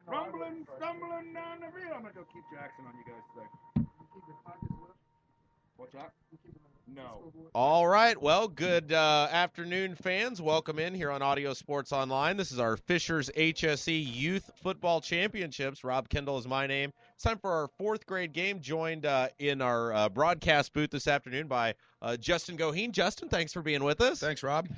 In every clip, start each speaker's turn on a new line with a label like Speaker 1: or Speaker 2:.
Speaker 1: Rumbling, stumbling down the field. I'm going to go keep Jackson on you guys today. What's that? No.
Speaker 2: All right. Well, good afternoon, fans. Welcome in here on Audio Sports Online. This is our Fishers HSE Youth Football Championships. Rob Kendall is my name. It's time for our fourth grade game, joined in our broadcast booth this afternoon by Justin Goheen. Justin, thanks for being with us.
Speaker 3: Thanks, Rob.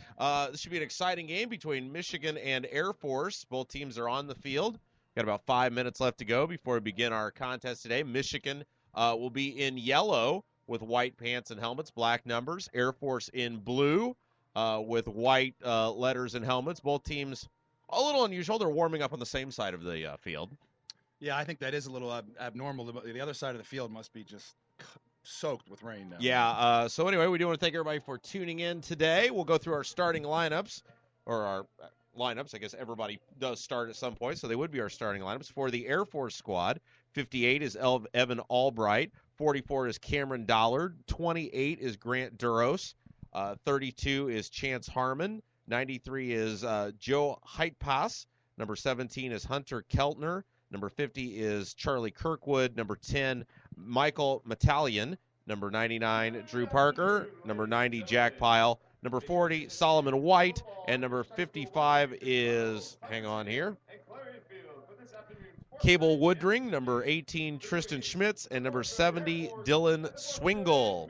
Speaker 2: This should be an exciting game between Michigan and Air Force. Both teams are on the field. Got about 5 minutes left to go before we begin our contest today. Michigan will be in yellow with white pants and helmets, black numbers. Air Force in blue with white letters and helmets. Both teams a little unusual. They're warming up on the same side of the field.
Speaker 3: Yeah, I think that is a little abnormal. The other side of the field must be just soaked with rain now.
Speaker 2: Yeah, so anyway, we do want to thank everybody for tuning in today. We'll go through our starting lineups, or our lineups. I guess everybody does start at some point, so they would be our starting lineups. For the Air Force squad, 58 is Evan Albright. 44 is Cameron Dollard. 28 is Grant Duros. 32 is Chance Harmon. 93 is Joe Heitpass. Number 17 is Hunter Keltner. Number 50 is Charlie Kirkwood. Number 10, Michael Metallion. Number 99, Drew Parker. Number 90, Jack Pyle. Number 40, Solomon White. And number 55 is, hang on here, Cable Woodring. Number 18, Tristan Schmitz. And number 70, Dylan Swingle.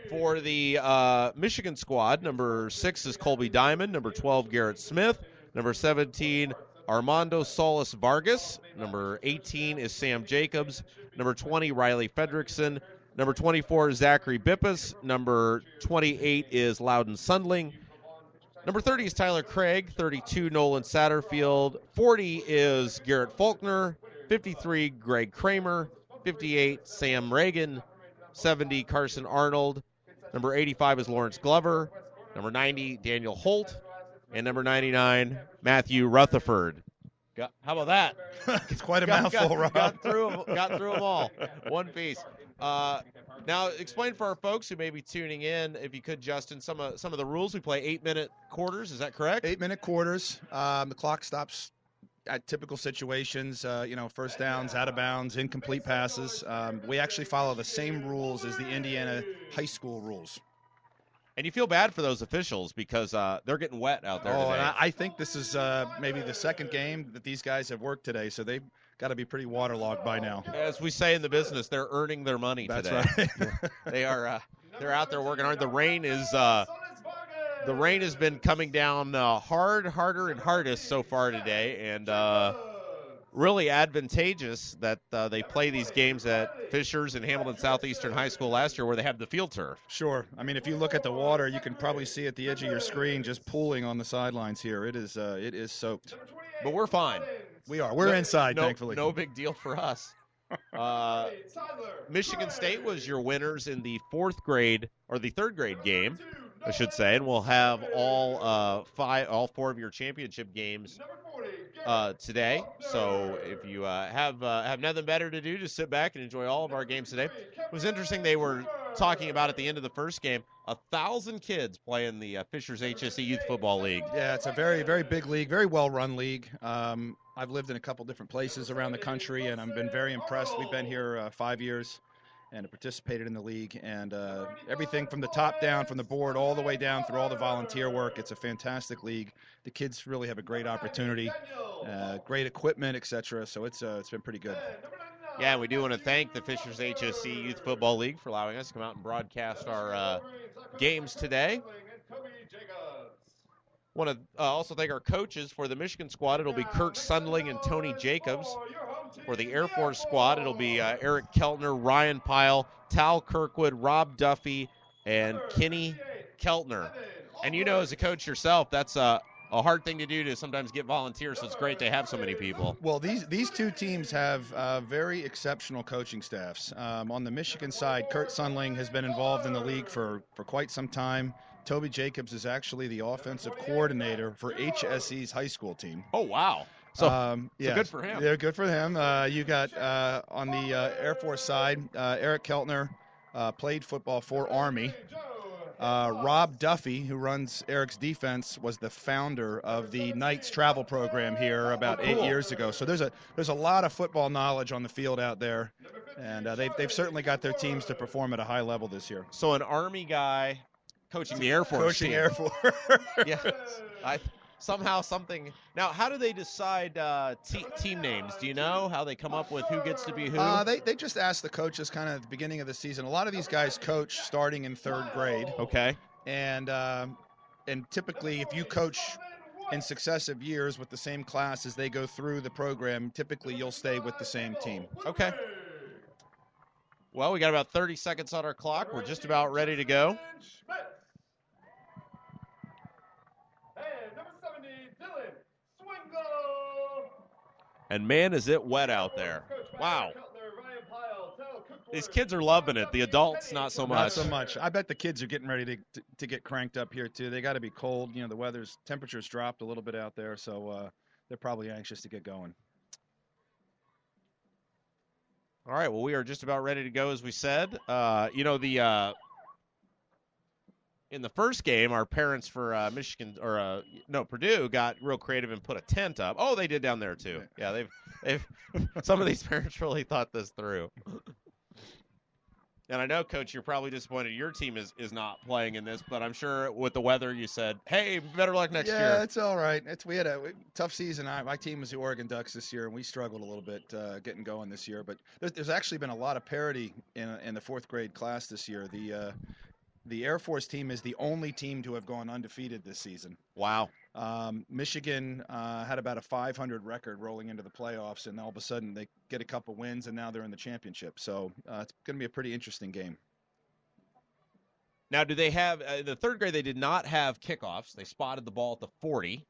Speaker 2: For the Michigan squad, number 6 is Colby Diamond. Number 12, Garrett Smith. Number 17, Armando Solis Vargas. Number 18 is Sam Jacobs. Number 20, Riley Fredrickson. Number 24 is Zachary Bippus. Number 28 is Loudon Sundling. Number 30 is Tyler Craig. 32, Nolan Satterfield. 40 is Garrett Faulkner. 53, Greg Kramer. 58, Sam Reagan. 70, Carson Arnold. Number 85 is Lawrence Glover. Number 90, Daniel Holt. And number 99, Matthew Rutherford. How about that?
Speaker 3: It's quite a mouthful, Rob.
Speaker 2: Got through them all. One piece. Now, explain for our folks who may be tuning in, if you could, Justin, some of the rules. We play 8-minute quarters. Is that correct?
Speaker 3: 8-minute quarters. The clock stops at typical situations, first downs, out of bounds, incomplete passes. We actually follow the same rules as the Indiana high school rules.
Speaker 2: And you feel bad for those officials because they're getting wet out there today.
Speaker 3: And I think this is maybe the second game that these guys have worked today, so they've got to be pretty waterlogged by now.
Speaker 2: As we say in the business, they're earning their money today.
Speaker 3: That's right.
Speaker 2: They're out there working hard. The rain has been coming down harder and hardest so far today, and really advantageous that they play these games at Fishers and Hamilton Southeastern High School last year where they have the field turf.
Speaker 3: Sure. I mean, if you look at the water, you can probably see at the edge of your screen just pooling on the sidelines here. It is soaked.
Speaker 2: But we're fine.
Speaker 3: We are. We're inside, thankfully.
Speaker 2: No big deal for us. Michigan State was your winners in the third grade game, I should say, and we'll have all four of your championship games today. So if you have nothing better to do, just sit back and enjoy all of our games today. It was interesting. They were talking about at the end of the first game, 1,000 kids play in the Fishers HSE Youth Football League.
Speaker 3: Yeah, it's a very, very big league, very well-run league. I've lived in a couple different places around the country, and I've been very impressed. We've been here 5 years and participated in the league, and everything from the top down, from the board all the way down through all the volunteer work. It's a fantastic league. The kids really have a great opportunity, great equipment, etc. So it's been pretty good.
Speaker 2: Yeah, we do want to thank the Fishers HSE Youth Football League for allowing us to come out and broadcast our games today. Want to also thank our coaches. For the Michigan squad, it'll be Kurt Sundling and Tony Jacobs. For the Air Force squad, it'll be Eric Keltner, Ryan Pyle, Tal Kirkwood, Rob Duffy, and Kenny Keltner. And you know, as a coach yourself, that's a hard thing to do to sometimes get volunteers, so it's great to have so many people.
Speaker 3: Well, these two teams have very exceptional coaching staffs. On the Michigan side, Kurt Sundling has been involved in the league for quite some time. Toby Jacobs is actually the offensive coordinator for HSE's high school team.
Speaker 2: Oh, wow. So good for him.
Speaker 3: They're good for him. You got on the Air Force side, Eric Keltner played football for Army. Rob Duffy, who runs Eric's defense, was the founder of the Knights travel program here about 8 years ago. So there's a lot of football knowledge on the field out there, and they've certainly got their teams to perform at a high level this year.
Speaker 2: So an Army guy coaching the Air Force
Speaker 3: Coaching
Speaker 2: team.
Speaker 3: Air Force.
Speaker 2: Yeah. Somehow something. Now, how do they decide team names? Do you know how they come up with who gets to be who?
Speaker 3: They just ask the coaches kind of at the beginning of the season. A lot of these guys coach starting in 3rd grade.
Speaker 2: Okay.
Speaker 3: And typically, if you coach in successive years with the same class as they go through the program, typically you'll stay with the same team.
Speaker 2: Okay. Well, we got about 30 seconds on our clock. We're just about ready to go. And man, is it wet out there. Wow. These kids are loving it. The adults, not so much.
Speaker 3: Not so much. I bet the kids are getting ready to get cranked up here, too. They got to be cold. You know, the temperature's dropped a little bit out there, so they're probably anxious to get going.
Speaker 2: All right, well, we are just about ready to go, as we said. In the first game, our parents for Purdue got real creative and put a tent up. Oh, they did down there too. Yeah, they've some of these parents really thought this through. And I know, Coach, you're probably disappointed your team is not playing in this, but I'm sure with the weather you said, hey, better luck next year.
Speaker 3: Yeah, it's all right. We had a tough season. My team was the Oregon Ducks this year, and we struggled a little bit getting going this year. But there's actually been a lot of parity in the 4th grade class this year. The Air Force team is the only team to have gone undefeated this season.
Speaker 2: Wow.
Speaker 3: Michigan had about a 500 record rolling into the playoffs, and all of a sudden they get a couple wins, and now they're in the championship. So it's going to be a pretty interesting game.
Speaker 2: Now, do they have in the 3rd grade? They did not have kickoffs. They spotted the ball at the 40.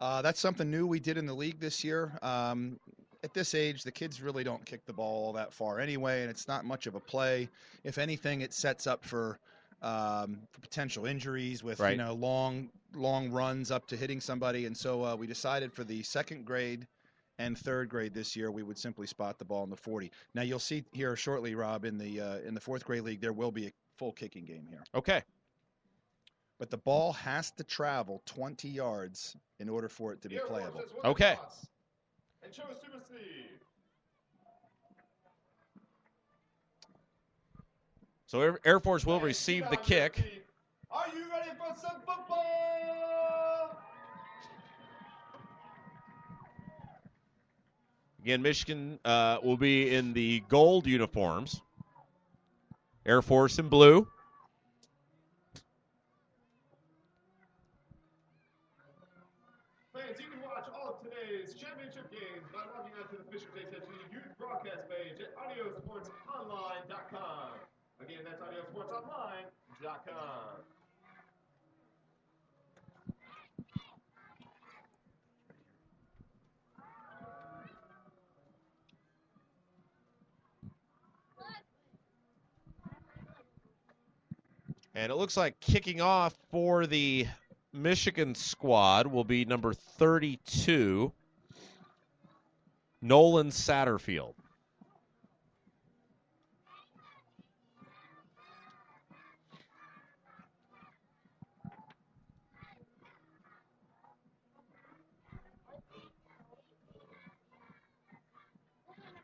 Speaker 3: That's something new we did in the league this year. At this age, the kids really don't kick the ball all that far anyway, and it's not much of a play. If anything, it sets up for potential injuries with
Speaker 2: right.
Speaker 3: long runs up to hitting somebody, and so we decided for the 2nd grade and 3rd grade this year we would simply spot the ball in the 40. Now you'll see here shortly, Rob, in the 4th grade league there will be a full kicking game here.
Speaker 2: Okay.
Speaker 3: But the ball has to travel 20 yards in order for it to be playable.
Speaker 2: Okay. So Air Force will receive the kick.
Speaker 1: Are you ready for some football?
Speaker 2: Again, Michigan will be in the gold uniforms. Air Force in blue.
Speaker 1: Fans, you can watch all of today's championship games by logging on to the Fisher State Youth broadcast page at audiosportsonline.com. Again, that's audiosportsonline.com.
Speaker 2: And it looks like kicking off for the Michigan squad will be number 32, Nolan Satterfield.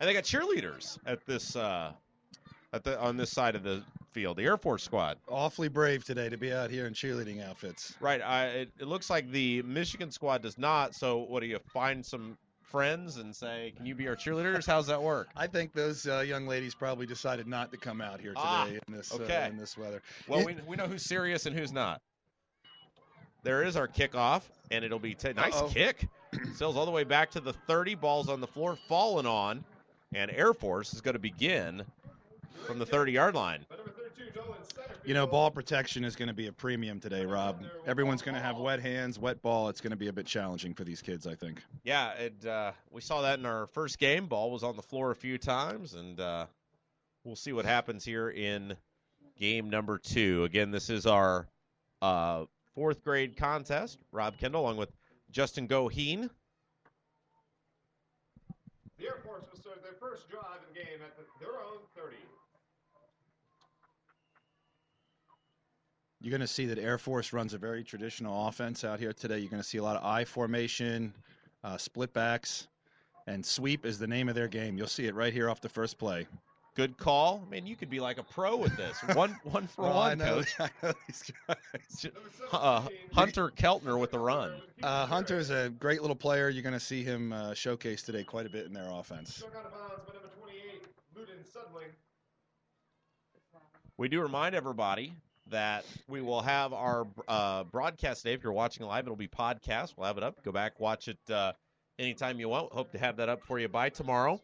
Speaker 2: And they got cheerleaders at this on this side of the field, the Air Force squad.
Speaker 3: Awfully brave today to be out here in cheerleading outfits.
Speaker 2: Right. It looks like the Michigan squad does not. So what do you find some friends and say, can you be our cheerleaders? How's that work?
Speaker 3: I think those young ladies probably decided not to come out here today in this weather.
Speaker 2: Well, we know who's serious and who's not. There is our kickoff, and it'll be nice kick. Sails all the way back to the 30. Ball's on the floor, falling on, and Air Force is going to begin from the 30-yard line.
Speaker 3: You know, ball protection is going to be a premium today, Rob. Everyone's going to have wet hands, wet ball. It's going to be a bit challenging for these kids, I think.
Speaker 2: Yeah, we saw that in our first game. Ball was on the floor a few times, and we'll see what happens here in game number 2. Again, this is our 4th grade contest. Rob Kendall along with Justin Goheen.
Speaker 1: The Air Force will start their first drive in game at their own 30.
Speaker 3: You're going to see that Air Force runs a very traditional offense out here today. You're going to see a lot of I formation, split backs, and sweep is the name of their game. You'll see it right here off the first play.
Speaker 2: Good call. I mean, you could be like a pro with this. One for one, Coach.
Speaker 3: I know these guys.
Speaker 2: Hunter Keltner with the run.
Speaker 3: Hunter's a great little player. You're going to see him showcase today quite a bit in their offense.
Speaker 2: We do remind everybody that we will have our broadcast today. If you're watching live, it'll be podcast. We'll have it up. Go back, watch it anytime you want. Hope to have that up for you by tomorrow.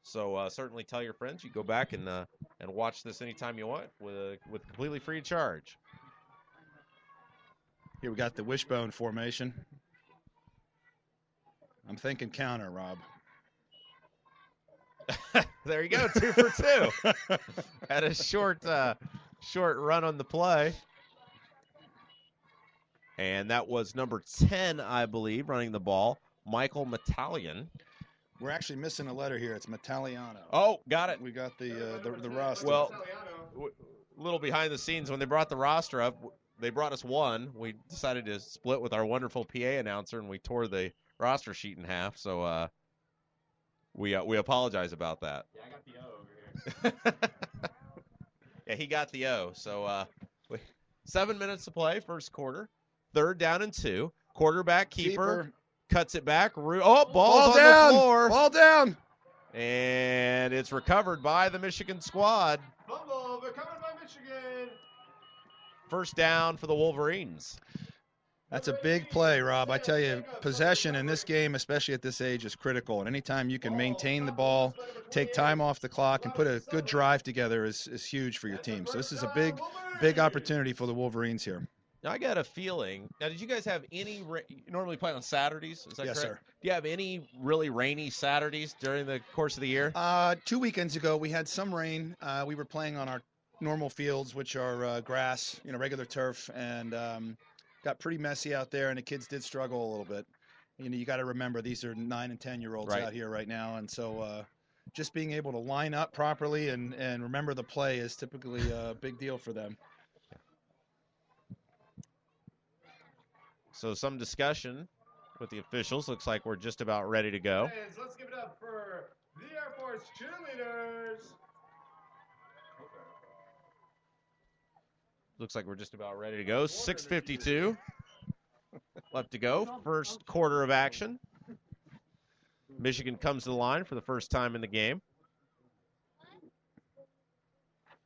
Speaker 2: So certainly tell your friends. You go back and watch this anytime you want with completely free of charge.
Speaker 3: Here we got the wishbone formation. I'm thinking counter, Rob.
Speaker 2: There you go, 2 for 2. Had a short run on the play. And that was number 10, I believe, running the ball, Michael Metallion.
Speaker 3: We're actually missing a letter here. It's Metalliano.
Speaker 2: Oh, got it.
Speaker 3: We got the roster.
Speaker 2: Well, a little behind the scenes, when they brought the roster up, they brought us one. We decided to split with our wonderful PA announcer, and we tore the roster sheet in half. So we apologize about that.
Speaker 1: Yeah, I got the O over here.
Speaker 2: Yeah, he got the O. So 7 minutes to play, first quarter. 3rd down and 2. Quarterback keeper. Cuts it back. Ball's on
Speaker 3: down.
Speaker 2: the floor.
Speaker 3: Ball down.
Speaker 2: And it's recovered by the Michigan squad.
Speaker 1: Fumble recovered by Michigan.
Speaker 2: First down for the Wolverines.
Speaker 3: That's a big play, Rob. I tell you, possession in this game, especially at this age, is critical. And anytime you can maintain the ball, take time off the clock, and put a good drive together is huge for your team. So this is a big opportunity for the Wolverines here.
Speaker 2: Now, I got a feeling. Now, did you guys have any you normally play on Saturdays? Is that
Speaker 3: yes,
Speaker 2: correct?
Speaker 3: Sir.
Speaker 2: Do you have any really rainy Saturdays during the course of the year?
Speaker 3: 2 weekends ago, we had some rain. We were playing on our normal fields, which are grass, regular turf, and got pretty messy out there, and the kids did struggle a little bit. You got to remember, these are 9 and 10-year-olds
Speaker 2: right
Speaker 3: out here right now, and so just being able to line up properly and remember the play is typically a big deal for them.
Speaker 2: So some discussion with the officials. Looks like we're just about ready to go.
Speaker 1: Let's give it up for the Air Force cheerleaders.
Speaker 2: Looks like we're just about ready to go. 6:52 left to go. First quarter of action. Michigan comes to the line for the first time in the game.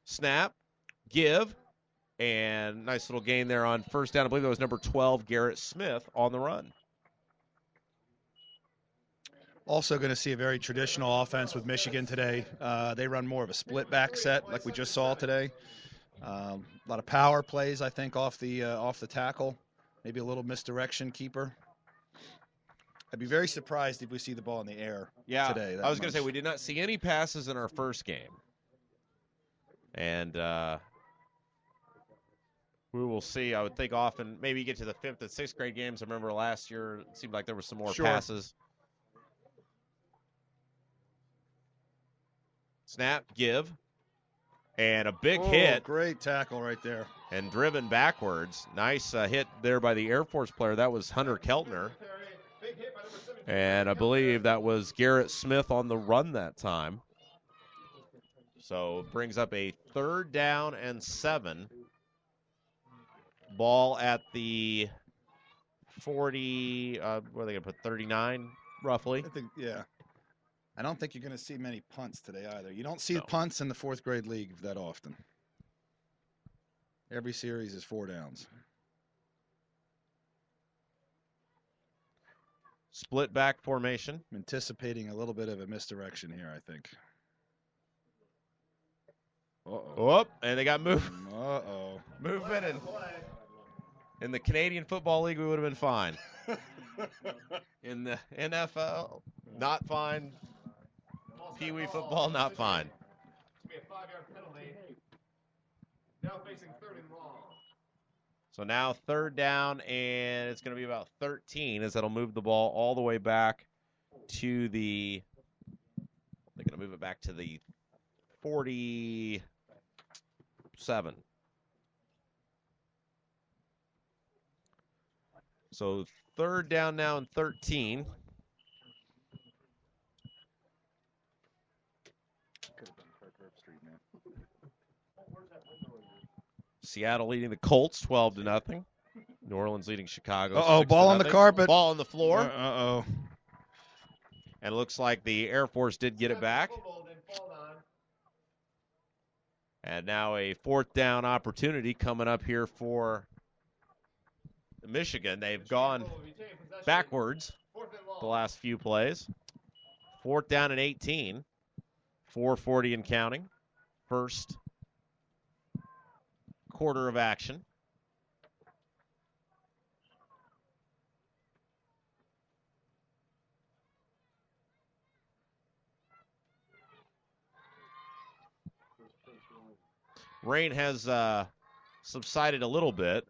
Speaker 2: Snap, give, and nice little gain there on first down. I believe that was number 12, Garrett Smith, on the run.
Speaker 3: Also going to see a very traditional offense with Michigan today. They run more of a split back set like we just saw today. A lot of power plays, I think, off the tackle. Maybe a little misdirection keeper. I'd be very surprised if we see the ball in the air today.
Speaker 2: I was going to say we did not see any passes in our first game. And we will see. I would think often maybe get to the 5th and 6th grade games. I remember last year it seemed like there were some more passes. Snap, give, and a big hit.
Speaker 3: Great tackle right there.
Speaker 2: And driven backwards. Nice hit there by the Air Force player. That was Hunter Keltner. And I believe that was Garrett Smith on the run that time. So brings up a 3rd down and 7. Ball at the 40, what are they going to put, 39 roughly?
Speaker 3: I think, yeah. I don't think you're going to see many punts today either. You don't see punts in the 4th grade league that often. Every series is 4 downs.
Speaker 2: Split back formation.
Speaker 3: I'm anticipating a little bit of a misdirection here, I think.
Speaker 2: Oh, and they got movement.
Speaker 3: Movement.
Speaker 2: And in the Canadian Football League, we would have been fine. In the NFL, not fine. Pee Wee football, not fine.
Speaker 1: It's going to be a 5-yard penalty. Now facing 3rd and long.
Speaker 2: So now 3rd down, and it's going to be about 13 as that'll move the ball all the way back to the – they're going to move it back to the 47. So 3rd down now and 13. Seattle leading the Colts 12-0. New Orleans leading Chicago.
Speaker 3: Uh-oh, ball on the
Speaker 2: 6-0.
Speaker 3: carpet.
Speaker 2: Ball on the floor.
Speaker 3: Uh-oh.
Speaker 2: And it looks like the Air Force did get it back. And now a 4th down opportunity coming up here for Michigan. They've gone backwards the last few plays. 4th down and 18. 4:40 and counting. First quarter of action. Rain has subsided a little bit.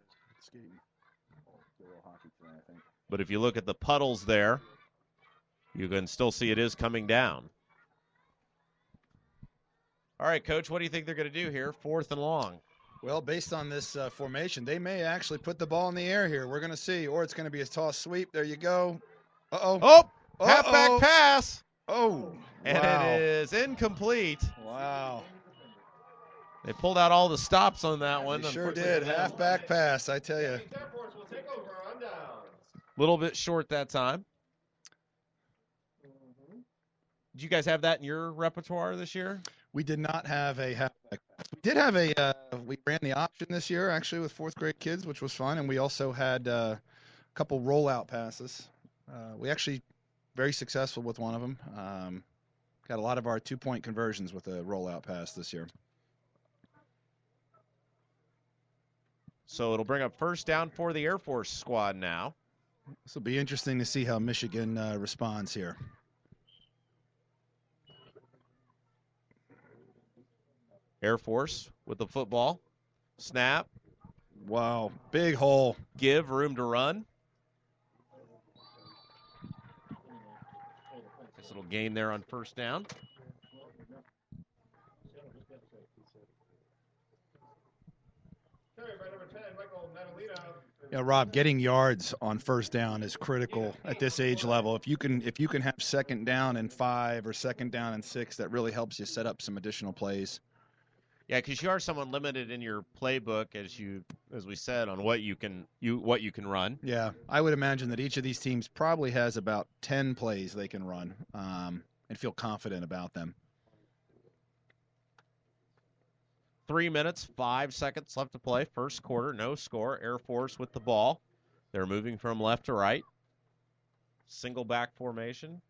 Speaker 2: But if you look at the puddles there, you can still see it is coming down. All right, Coach, what do you think they're going to do here? 4th and long.
Speaker 3: Well, based on this formation, they may actually put the ball in the air here. We're going to see. Or it's going to be a toss sweep. There you go. Uh-oh.
Speaker 2: Oh, halfback pass.
Speaker 3: Oh,
Speaker 2: And
Speaker 3: wow.
Speaker 2: it is incomplete.
Speaker 3: Wow.
Speaker 2: They pulled out all the stops on that one.
Speaker 3: They sure did. Halfback pass, I tell you.
Speaker 2: A little bit short that time. Did you guys have that in your repertoire this year?
Speaker 3: We did not have a halfback pass. We did have we ran the option this year, actually, with 4th grade kids, which was fun. And we also had a couple rollout passes. We actually very successful with one of them. Got a lot of our 2-point conversions with a rollout pass this year.
Speaker 2: So it'll bring up 1st down for the Air Force squad now.
Speaker 3: This will be interesting to see how Michigan responds here.
Speaker 2: Air Force with the football. Snap.
Speaker 3: Wow, big hole.
Speaker 2: Give, room to run. Nice little gain there on 1st down.
Speaker 3: Yeah, Rob, getting yards on 1st down is critical at this age level. If you can have 2nd down and 5 or 2nd down and 6, that really helps you set up some additional plays.
Speaker 2: Yeah, because you are somewhat limited in your playbook, as we said, on what you can run.
Speaker 3: Yeah, I would imagine that each of these teams probably has about 10 plays they can run and feel confident about them.
Speaker 2: 3 minutes, 5 seconds left to play. First quarter, no score. Air Force with the ball. They're moving from left to right. Single back formation.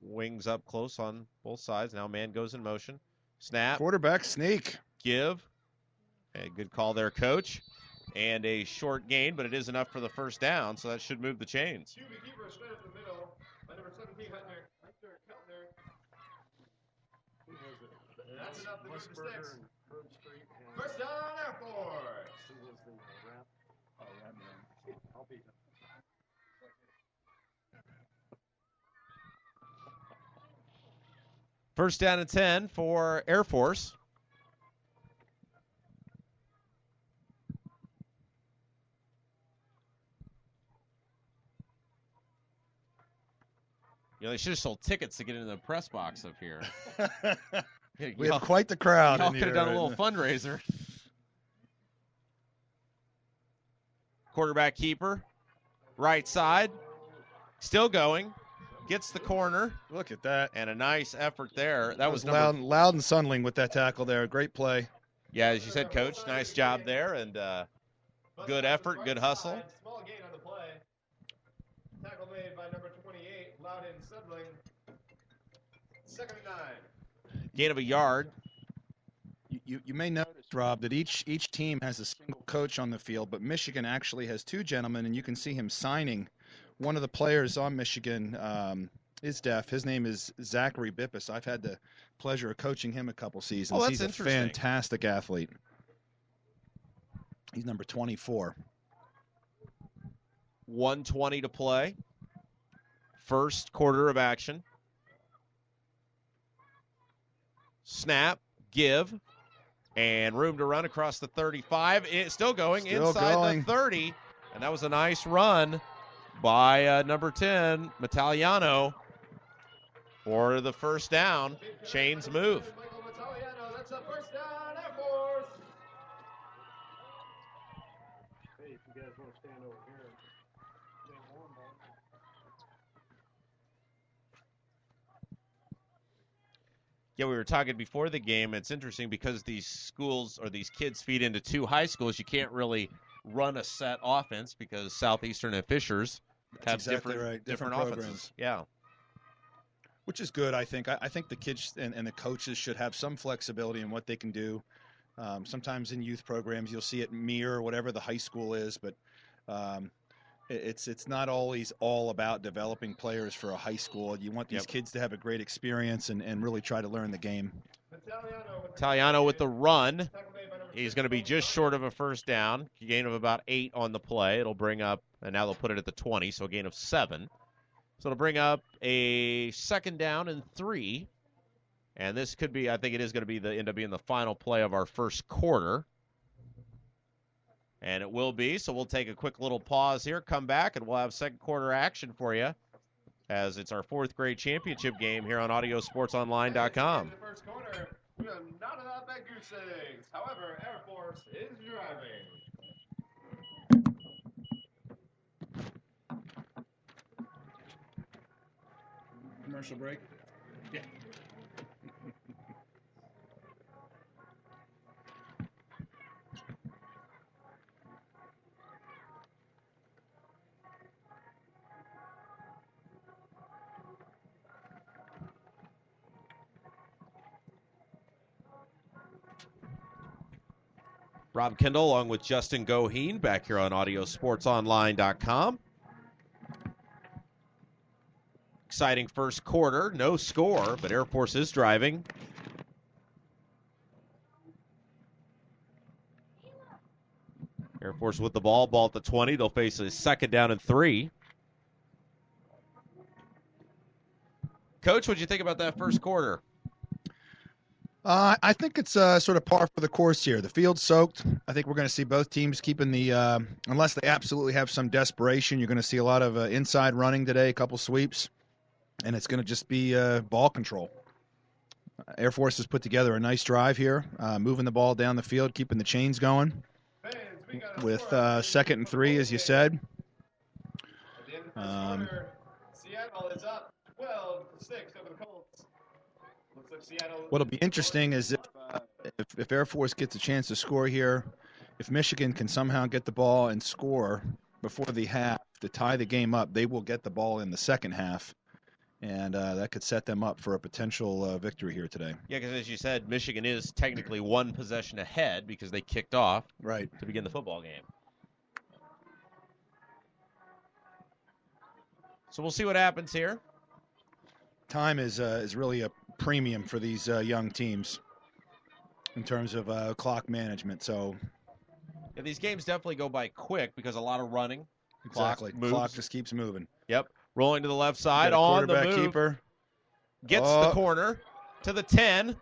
Speaker 2: Wings up close on both sides. Now man goes in motion. Snap.
Speaker 3: Quarterback sneak.
Speaker 2: Give. A good call there, Coach. And a short gain, but it is enough for the 1st down, so that should move the chains.
Speaker 1: That's enough to move the sticks. 1st down, Air Force.
Speaker 2: First down and 10 for Air Force. You know, they should have sold tickets to get into the press box up here.
Speaker 3: We have quite the crowd.
Speaker 2: Y'all
Speaker 3: in
Speaker 2: could have
Speaker 3: here,
Speaker 2: done a little
Speaker 3: right?
Speaker 2: fundraiser. Quarterback keeper, right side, still going, gets the corner.
Speaker 3: Look at that.
Speaker 2: And a nice effort there. That was
Speaker 3: Loud and Sundling with that tackle there. Great play.
Speaker 2: Yeah, as you said, Coach, nice job there, and good effort, good hustle.
Speaker 1: Small gain on the play. Tackle made by number 28, Loudon Sundling. 2nd and 9.
Speaker 2: Gain of a yard.
Speaker 3: You may notice, Rob, that each team has a single coach on the field, but Michigan actually has 2 gentlemen, and you can see him signing. One of the players on Michigan is deaf. His name is Zachary Bippus. I've had the pleasure of coaching him a couple seasons.
Speaker 2: Oh, that's
Speaker 3: He's a
Speaker 2: interesting.
Speaker 3: fantastic athlete. He's number 24.
Speaker 2: 1:20 to play. First quarter of action. Snap, give, and room to run across the 35. It's still going inside the 30. And that was a nice run by number 10, Italiano, for the first down. Chains move.
Speaker 4: That's a first down, Air Force. Hey, if you guys want to stand over here.
Speaker 2: Yeah, we were talking before the game. It's interesting because these schools or these kids feed into two high schools. You can't really run a set offense because Southeastern and Fishers have
Speaker 3: exactly
Speaker 2: different,
Speaker 3: right.
Speaker 2: different
Speaker 3: Programs.
Speaker 2: offenses. Yeah.
Speaker 3: Which is good, I think. I think the kids and the coaches should have some flexibility in what they can do. Sometimes in youth programs, you'll see it mirror whatever the high school is, but it's not always all about developing players for a high school. You want these kids to have a great experience and really try to learn the game.
Speaker 2: Italiano with the run. He's going to be just short of a first down. A gain of about 8 on the play. It'll bring up, and now they'll put it at the 20, so a gain of 7. So it'll bring up a second down and 3. And this could be, I think it is going to be end up being the final play of our first quarter. And it will be, so we'll take a quick little pause here, come back, and we'll have second quarter action for you as it's our 4th grade championship game here on AudioSportsOnline.com.
Speaker 4: The first quarter, we are not allowed back goose eggs. However, Air Force is driving.
Speaker 1: Commercial break.
Speaker 4: Yeah.
Speaker 2: Rob Kendall along with Justin Goheen back here on AudioSportsOnline.com. Exciting first quarter, no score, but Air Force is driving. Air Force with the ball at the 20. They'll face a second down and 3. Coach, what'd you think about that first quarter?
Speaker 3: I think it's sort of par for the course here. The field's soaked. I think we're going to see both teams keeping the, unless they absolutely have some desperation, you're going to see a lot of inside running today, a couple sweeps, and it's going to just be ball control. Air Force has put together a nice drive here, moving the ball down the field, keeping the chains going. With 2nd and 3, as you said.
Speaker 4: At the end of the first quarter, Seattle is up 12-6 over the Colts. Looks like Seattle.
Speaker 3: What'll be interesting is if Air Force gets a chance to score here, if Michigan can somehow get the ball and score before the half to tie the game up, they will get the ball in the second half, and that could set them up for a potential victory here today.
Speaker 2: Yeah, because as you said, Michigan is technically one possession ahead because they kicked off
Speaker 3: right
Speaker 2: to begin the football game. So we'll see what happens here.
Speaker 3: Time is really a premium for these young teams in terms of clock management. So
Speaker 2: yeah, these games definitely go by quick because a lot of running.
Speaker 3: Exactly. Clock just keeps moving.
Speaker 2: Yep. Rolling to the left side
Speaker 3: on the
Speaker 2: move.
Speaker 3: Keeper.
Speaker 2: Gets the corner to the 10.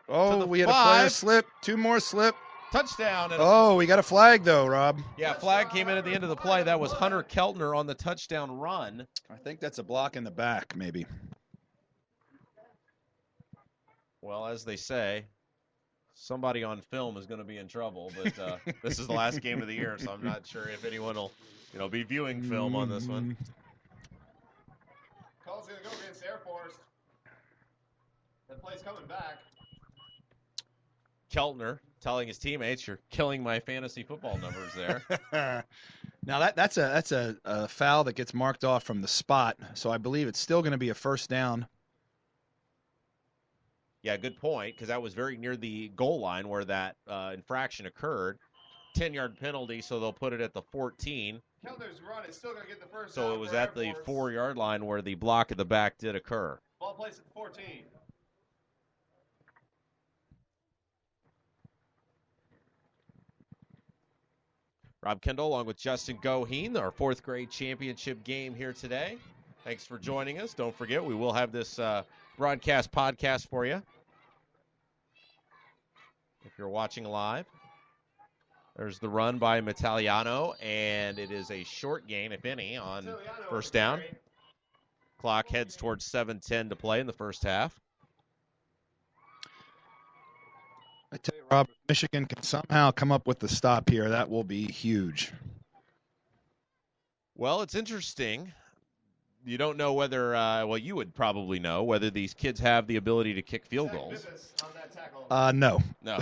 Speaker 3: Oh,
Speaker 2: to the
Speaker 3: we had
Speaker 2: 5.
Speaker 3: a player slip. 2 more slip.
Speaker 2: Touchdown.
Speaker 3: And we got a flag, though, Rob.
Speaker 2: Yeah, flag came in at the end of the play. That was Hunter Keltner on the touchdown run.
Speaker 3: I think that's a block in the back, maybe.
Speaker 2: Well, as they say, somebody on film is going to be in trouble. But this is the last game of the year, so I'm not sure if anyone will, be viewing film on this one.
Speaker 4: Call's going to go against Air Force. That play's coming back.
Speaker 2: Keltner telling his teammates, "You're killing my fantasy football numbers there."
Speaker 3: Now that's a foul that gets marked off from the spot, so I believe it's still going to be a first down.
Speaker 2: Yeah, good point, because that was very near the goal line where that infraction occurred. 10-yard penalty, so they'll put it at the 14.
Speaker 4: Keltner's run is still going to get the first
Speaker 2: So
Speaker 4: down
Speaker 2: it was
Speaker 4: for
Speaker 2: at
Speaker 4: Air
Speaker 2: the
Speaker 4: Force.
Speaker 2: 4-yard line where the block at the back did occur.
Speaker 4: Ball placed at the 14.
Speaker 2: Rob Kendall along with Justin Goheen, our 4th grade championship game here today. Thanks for joining us. Don't forget, we will have this broadcast podcast for you if you're watching live. There's the run by Italiano, and it is a short gain, if any, on first down. Clock heads towards 7:10 to play in the first half.
Speaker 3: I tell you, Rob, if Michigan can somehow come up with the stop here, that will be huge.
Speaker 2: Well, it's interesting. You don't know whether, well, you would probably know whether these kids have the ability to kick field goals.
Speaker 3: No.
Speaker 2: No.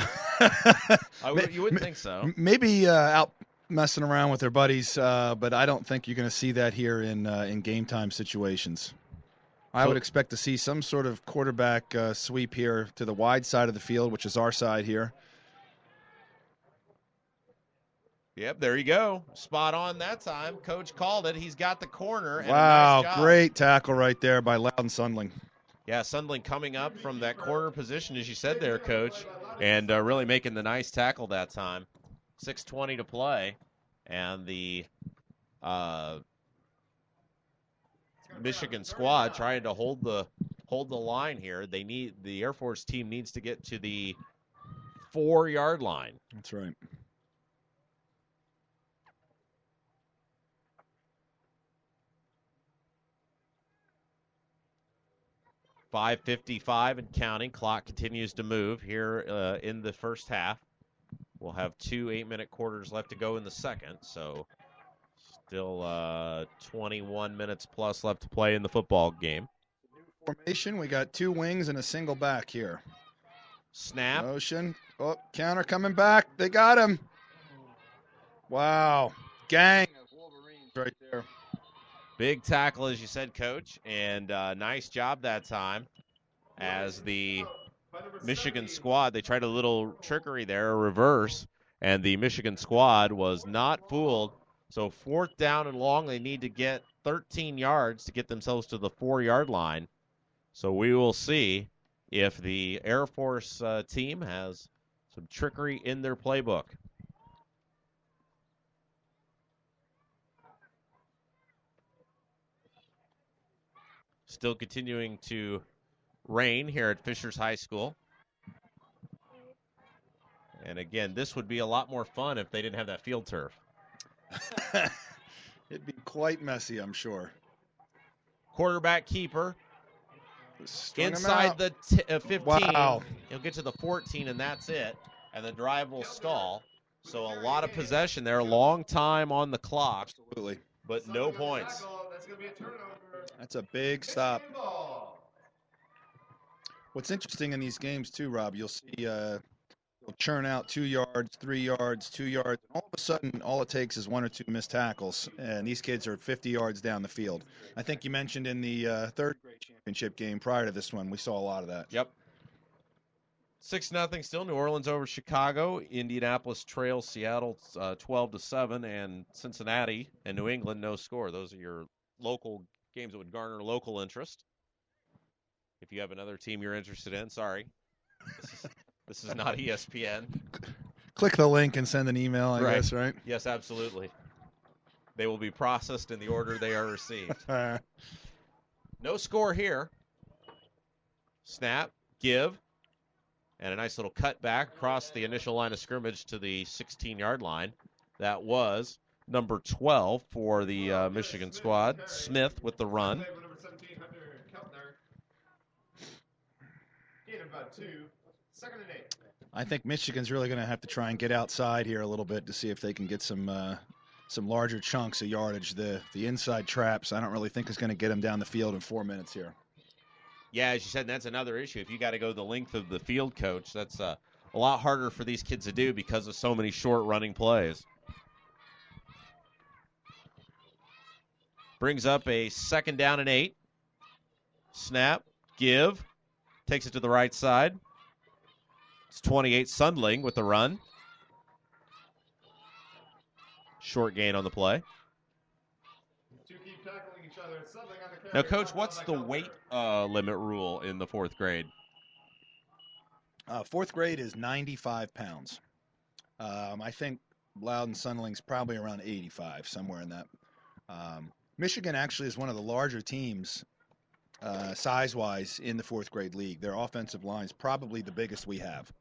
Speaker 2: You wouldn't think so.
Speaker 3: Maybe out messing around with their buddies, but I don't think you're going to see that here in game time situations. I would expect to see some sort of quarterback sweep here to the wide side of the field, which is our side here.
Speaker 2: Yep, there you go. Spot on that time. Coach called it. He's got the corner. And
Speaker 3: wow,
Speaker 2: a nice job.
Speaker 3: Great tackle right there by Loudon Sundling.
Speaker 2: Yeah, Sundling coming up from that corner position, as you said there, Coach, and really making the nice tackle that time. 6:20 to play, and the Michigan squad trying to hold the line here. The Air Force team needs to get to the 4-yard line.
Speaker 3: That's right.
Speaker 2: .555 and counting. Clock continues to move here in the first half. We'll have 2 8-minute quarters left to go in the second, so still 21 minutes plus left to play in the football game.
Speaker 3: New formation. We got 2 wings and a single back here.
Speaker 2: Snap.
Speaker 3: Motion. Oh, counter coming back. They got him. Wow. Gang of Wolverines right there.
Speaker 2: Big tackle, as you said, Coach, and nice job that time as the Michigan squad, they tried a little trickery there, a reverse, and the Michigan squad was not fooled. So 4th down and long, they need to get 13 yards to get themselves to the 4-yard line. So we will see if the Air Force team has some trickery in their playbook. Still continuing to rain here at Fishers High School. And again, this would be a lot more fun if they didn't have that field turf.
Speaker 3: It'd be quite messy, I'm sure.
Speaker 2: Quarterback keeper.
Speaker 3: Strung
Speaker 2: Inside the 15.
Speaker 3: Wow.
Speaker 2: He'll get to the 14, and that's it. And the drive will stall. So a lot of possession there. Long time on the clock.
Speaker 3: Absolutely.
Speaker 2: But no points.
Speaker 4: That's going to be a turnover.
Speaker 3: That's a big stop. What's interesting in these games, too, Rob, you'll see you'll churn out 2 yards, 3 yards, 2 yards. All of a sudden, all it takes is 1 or 2 missed tackles, and these kids are 50 yards down the field. I think you mentioned in the third grade championship game prior to this one, we saw a lot of that.
Speaker 2: Yep. 6-0 still. New Orleans over Chicago. Indianapolis trails Seattle 12-7, and Cincinnati and New England no score. Those are your local games that would garner local interest. If you have another team you're interested in, sorry. This is not ESPN.
Speaker 3: Click the link and send an email, I guess, right?
Speaker 2: Yes, absolutely. They will be processed in the order they are received. No score here. Snap, give, and a nice little cut back across the initial line of scrimmage to the 16-yard line. That was number 12 for the Michigan squad. Smith with the run.
Speaker 3: I think Michigan's really going to have to try and get outside here a little bit to see if they can get some larger chunks of yardage. The inside traps, I don't really think is going to get them down the field in 4 minutes here.
Speaker 2: Yeah, as you said, that's another issue. If you got to go the length of the field, Coach, that's a lot harder for these kids to do because of so many short running plays. Brings up a 2nd down and 8. Snap, give, takes it to the right side. It's 28 Sundling with the run. Short gain on the play. Now, Coach, what's the weight limit rule in the 4th grade?
Speaker 3: 4th grade is 95 pounds. I think Loudon Sundling's probably around 85, somewhere in that. Michigan actually is one of the larger teams size-wise in the 4th grade league. Their offensive line is probably the biggest we have.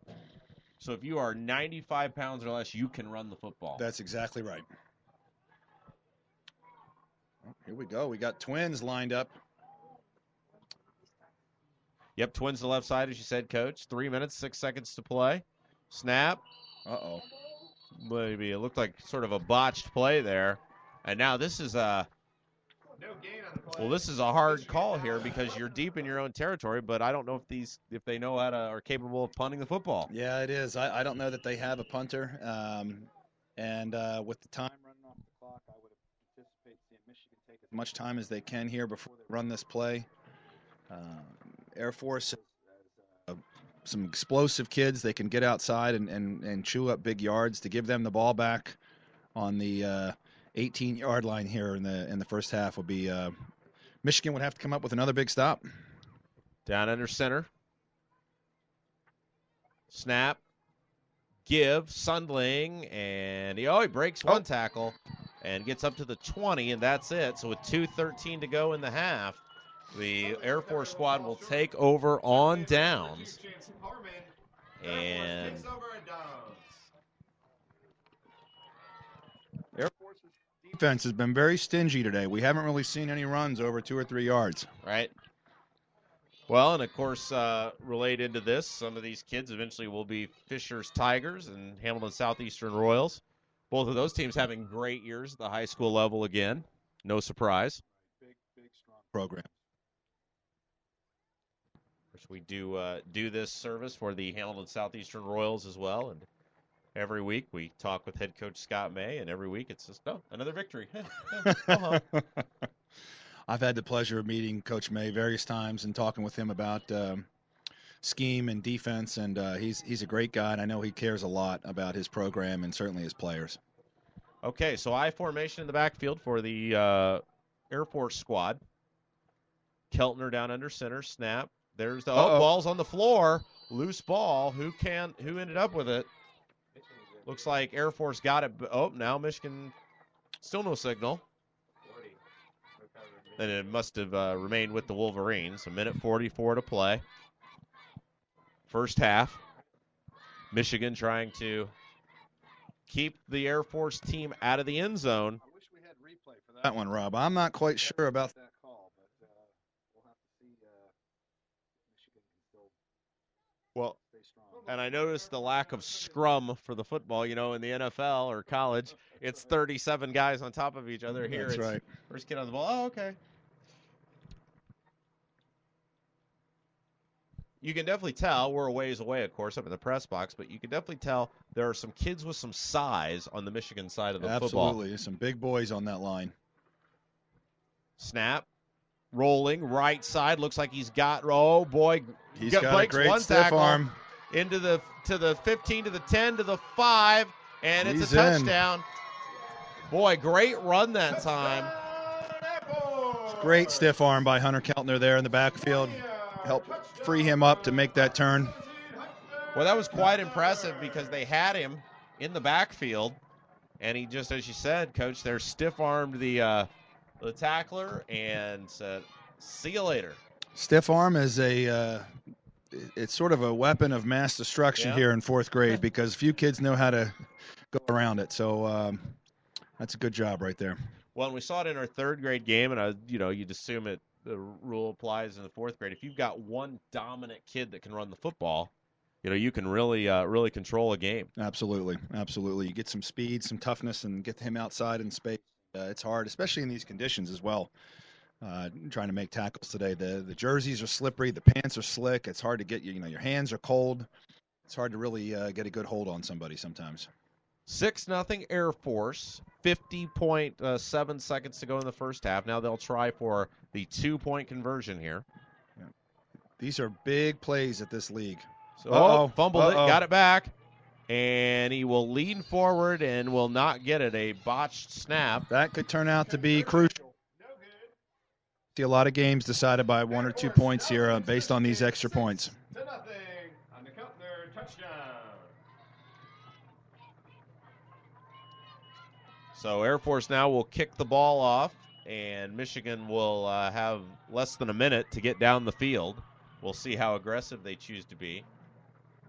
Speaker 2: So if you are 95 pounds or less, you can run the football.
Speaker 3: That's exactly right. Oh, here we go. We got twins lined up.
Speaker 2: Yep, twins to the left side, as you said, Coach. 3 minutes, 6 seconds to play. Snap.
Speaker 3: Uh-oh.
Speaker 2: Maybe it looked like sort of a botched play there. And now this is a this is a hard call here because you're deep in your own territory, but I don't know if they know are capable of punting the football.
Speaker 3: Yeah, it is. I don't know that they have a punter. And with the time running off the clock, I would anticipate seeing Michigan take as much time as they can here before they run this play. Air Force has some explosive kids. They can get outside and chew up big yards. To give them the ball back on the 18-yard line here in the first half will be Michigan would have to come up with another big stop.
Speaker 2: Down under center. Snap. Give. Sundling. And he breaks one tackle and gets up to the 20, and that's it. So with 2:13 to go in the half, the Air Force squad will take over on downs. And
Speaker 3: Air Force's defense has been very stingy today. We haven't really seen any runs over 2 or 3 yards.
Speaker 2: Right. Well, and of course, related to this, some of these kids eventually will be Fisher's Tigers and Hamilton Southeastern Royals. Both of those teams having great years at the high school level again. No surprise.
Speaker 3: Big, strong program.
Speaker 2: We do this service for the Hamilton Southeastern Royals as well, and every week we talk with head coach Scott May, and every week it's just another victory.
Speaker 3: I've had the pleasure of meeting Coach May various times and talking with him about scheme and defense, and he's a great guy, and I know he cares a lot about his program and certainly his players.
Speaker 2: Okay, so I formation in the backfield for the Air Force squad. Keltner down under center, snap. There's the ball's on the floor, loose ball. Who ended up with it? Looks like Air Force got it. Now Michigan still no signal. Then it must have remained with the Wolverines. 1:44 to play. First half. Michigan trying to keep the Air Force team out of the end zone.
Speaker 3: I wish we had replay for that one, Rob. I'm not quite sure about that call, but we'll have to see Michigan can still stay strong.
Speaker 2: And I noticed the lack of scrum for the football. In the NFL or college, it's 37 guys on top of each other. Here,
Speaker 3: That's right.
Speaker 2: First kid on the ball. Oh, okay. You can definitely tell, we're a ways away, of course, up in the press box, but you can definitely tell there are some kids with some size on the Michigan side of the football.
Speaker 3: Absolutely. Some big boys on that line.
Speaker 2: Snap. Rolling. Right side. Looks like he's got, oh, boy.
Speaker 3: He's got a great stiff arm.
Speaker 2: To the 15, to the 10, to the 5, and it's a touchdown. Boy, great run that time.
Speaker 3: Great stiff arm by Hunter Keltner there in the backfield. Help free him up to make that turn.
Speaker 2: Well, that was quite impressive because they had him in the backfield, and he just, as you said, Coach, they're stiff-armed the tackler and said, see you later.
Speaker 3: Stiff arm is it's sort of a weapon of mass destruction here in 4th grade because few kids know how to go around it. So that's a good job right there.
Speaker 2: Well, and we saw it in our 3rd grade game, and you'd assume the rule applies in the 4th grade. If you've got one dominant kid that can run the football, you can really control a game.
Speaker 3: Absolutely. You get some speed, some toughness, and get him outside in space. It's hard, especially in these conditions as well. Trying to make tackles today. The jerseys are slippery. The pants are slick. It's hard to get your hands are cold. It's hard to really get a good hold on somebody sometimes.
Speaker 2: 6-0 Air Force. 50.7 seconds to go in the first half. Now they'll try for the 2-point conversion here.
Speaker 3: Yeah. These are big plays at this league.
Speaker 2: So, fumbled it, got it back, and he will lean forward and will not get it. A botched snap.
Speaker 3: That could turn out to be crucial. See a lot of games decided by 1 or 2 points here based on these extra points.
Speaker 4: 2-0 on the Keltner touchdown.
Speaker 2: So Air Force now will kick the ball off, and Michigan will have less than a minute to get down the field. We'll see how aggressive they choose to be.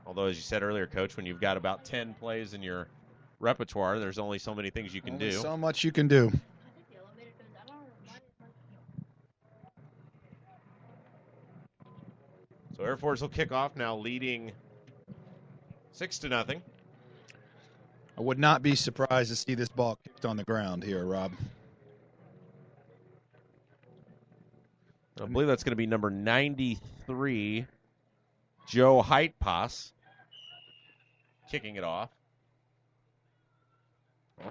Speaker 2: Although, as you said earlier, Coach, when you've got about 10 plays in your repertoire, there's only so many things you can
Speaker 3: Only
Speaker 2: do.
Speaker 3: so much you can do.
Speaker 2: So Air Force will kick off now, leading 6-0.
Speaker 3: I would not be surprised to see this ball kicked on the ground here, Rob.
Speaker 2: I believe that's going to be number 93, Joe Heitpass, kicking it off.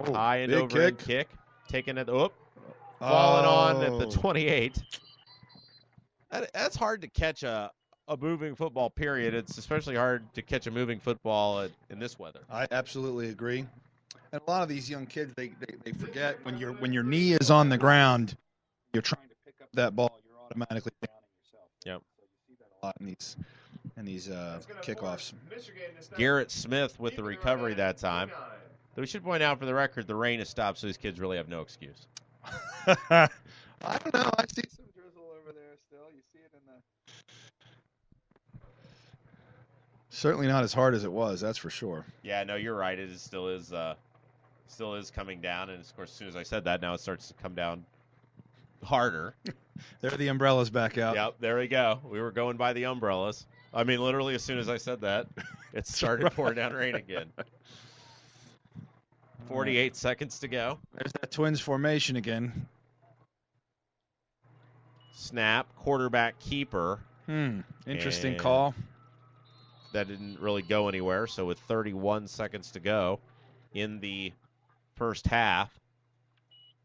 Speaker 2: High and
Speaker 3: big
Speaker 2: over and kick. Taking it, falling on at the 28. That's hard to catch a moving football, period. It's especially hard to catch a moving football in this weather.
Speaker 3: I absolutely agree. And a lot of these young kids, they forget when your knee is on the ground, you're trying to pick up that ball, you're automatically downing yourself.
Speaker 2: Yep.
Speaker 3: So you see that a lot in these kickoffs.
Speaker 2: Garrett Smith with the recovery that time. Though we should point out for the record, the rain has stopped, so these kids really have no excuse.
Speaker 3: I don't know. I see some drizzle over there still. You see it in the. Certainly not as hard as it was, that's for sure.
Speaker 2: Yeah, no, you're right. It still is coming down, and of course, as soon as I said that, now it starts to come down harder.
Speaker 3: There are the umbrellas back out.
Speaker 2: Yep, there we go. We were going by the umbrellas. I mean, literally, as soon as I said that, it started pouring down rain again. 48 seconds to go.
Speaker 3: There's that Twins formation again.
Speaker 2: Snap, quarterback keeper.
Speaker 3: Interesting
Speaker 2: And
Speaker 3: call.
Speaker 2: That didn't really go anywhere. So with 31 seconds to go in the first half,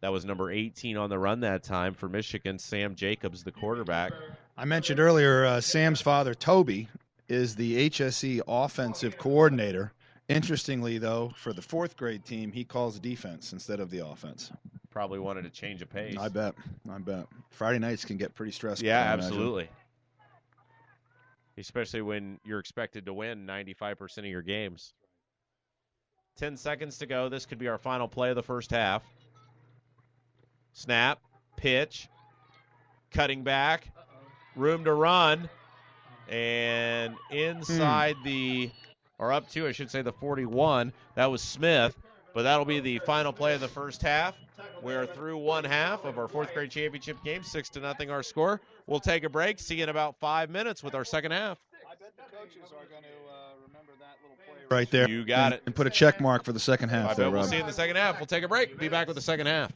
Speaker 2: that was number 18 on the run that time for Michigan, Sam Jacobs, the quarterback.
Speaker 3: I mentioned earlier, Sam's father, Toby, is the HSE offensive coordinator. Interestingly, though, for the fourth grade team, he calls defense instead of the offense.
Speaker 2: Probably wanted to change a pace.
Speaker 3: I bet. Friday nights can get pretty stressful.
Speaker 2: Yeah, absolutely. Especially when you're expected to win 95% of your games. 10 seconds to go. This could be our final play of the first half. Snap, pitch, cutting back, room to run, and inside or up to, I should say, the 41. That was Smith, but that'll be the final play of the first half. We're through one half of our fourth grade championship game, 6-0 our score. We'll take a break, see you in about 5 minutes with our second half.
Speaker 3: I bet the coaches are going to remember that little play right there.
Speaker 2: You got it.
Speaker 3: And put a check mark for the second half.
Speaker 2: I bet we'll see you in the second half. We'll take a break. Be back with the second half.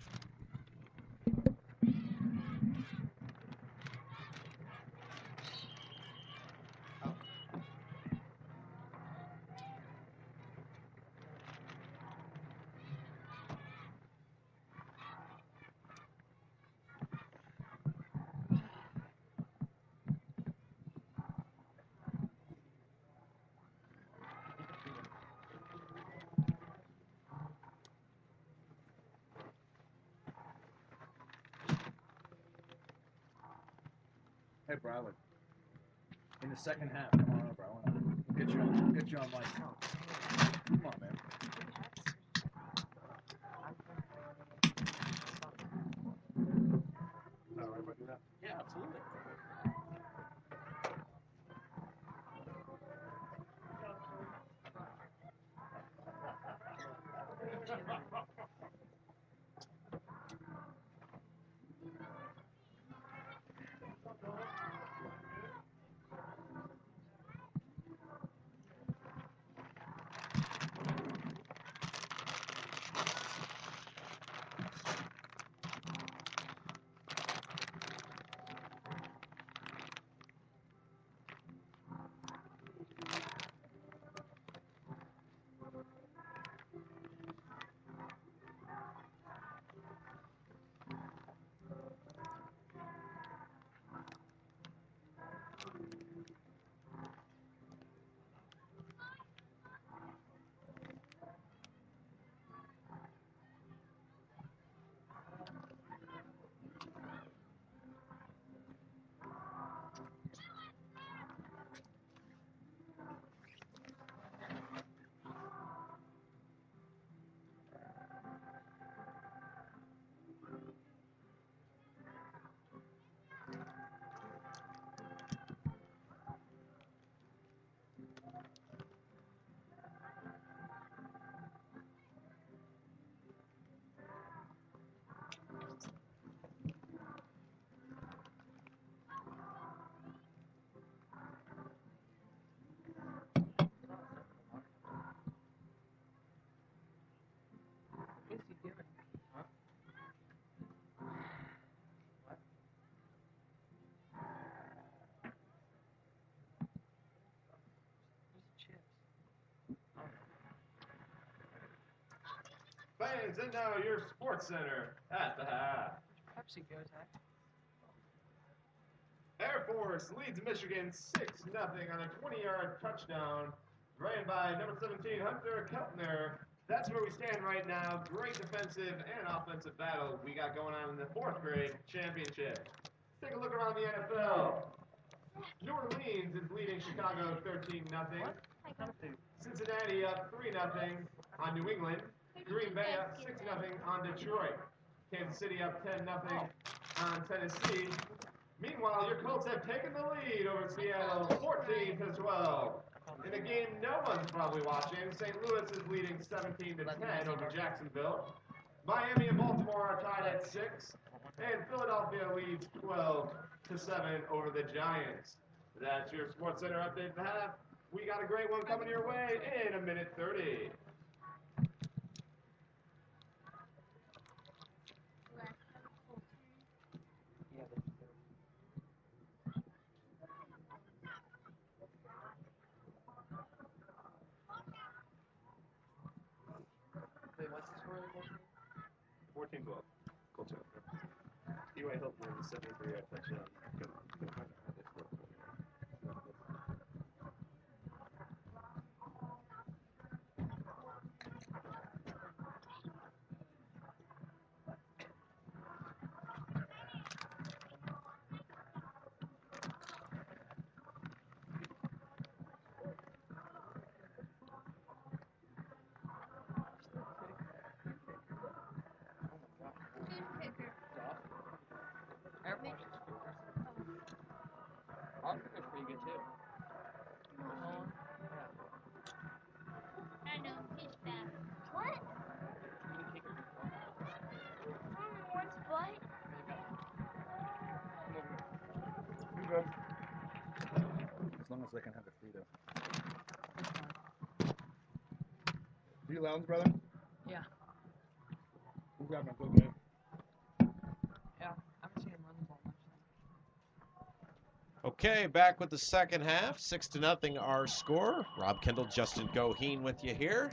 Speaker 1: Hey, Bradley. In the second half, come on over. I want to get you on my account. Come on, man. All right, if I do that? Yeah, absolutely.
Speaker 4: fans, and now your Sports Center at the half.
Speaker 5: Pepsi goes that.
Speaker 4: Air Force leads Michigan 6-0 on a 20-yard touchdown, ran by number 17, Hunter Keltner. That's where we stand right now. Great defensive and offensive battle we got going on in the 4th grade championship. Take a look around the NFL. New Orleans is leading Chicago 13-0. Cincinnati up 3-0 on New England. Green Bay up 6-0 on Detroit. Kansas City up 10-0 on Tennessee. Meanwhile, your Colts have taken the lead over Seattle 14-12. In a game no one's probably watching, St. Louis is leading 17-10 over Jacksonville. Miami and Baltimore are tied at 6, and Philadelphia leads 12-7 over the Giants. That's your Sports Center update at the half. We got a great one coming your way in a minute 30.
Speaker 5: Wait, what's the score of the game?
Speaker 4: 14-12. Colts up. T.Y. Hilton with a 73-yard touchdown.
Speaker 5: Air Force. Our kicker's pretty good too.
Speaker 6: I know, he's fast. What? What's what?
Speaker 1: You good? As long as they can have it free, though. Do you lounge, brother?
Speaker 5: Yeah.
Speaker 1: Who's got my good man?
Speaker 5: Yeah. I haven't seen him run the ball much.
Speaker 2: Okay, back with the second half. 6-0 our score. Rob Kendall, Justin Goheen with you here.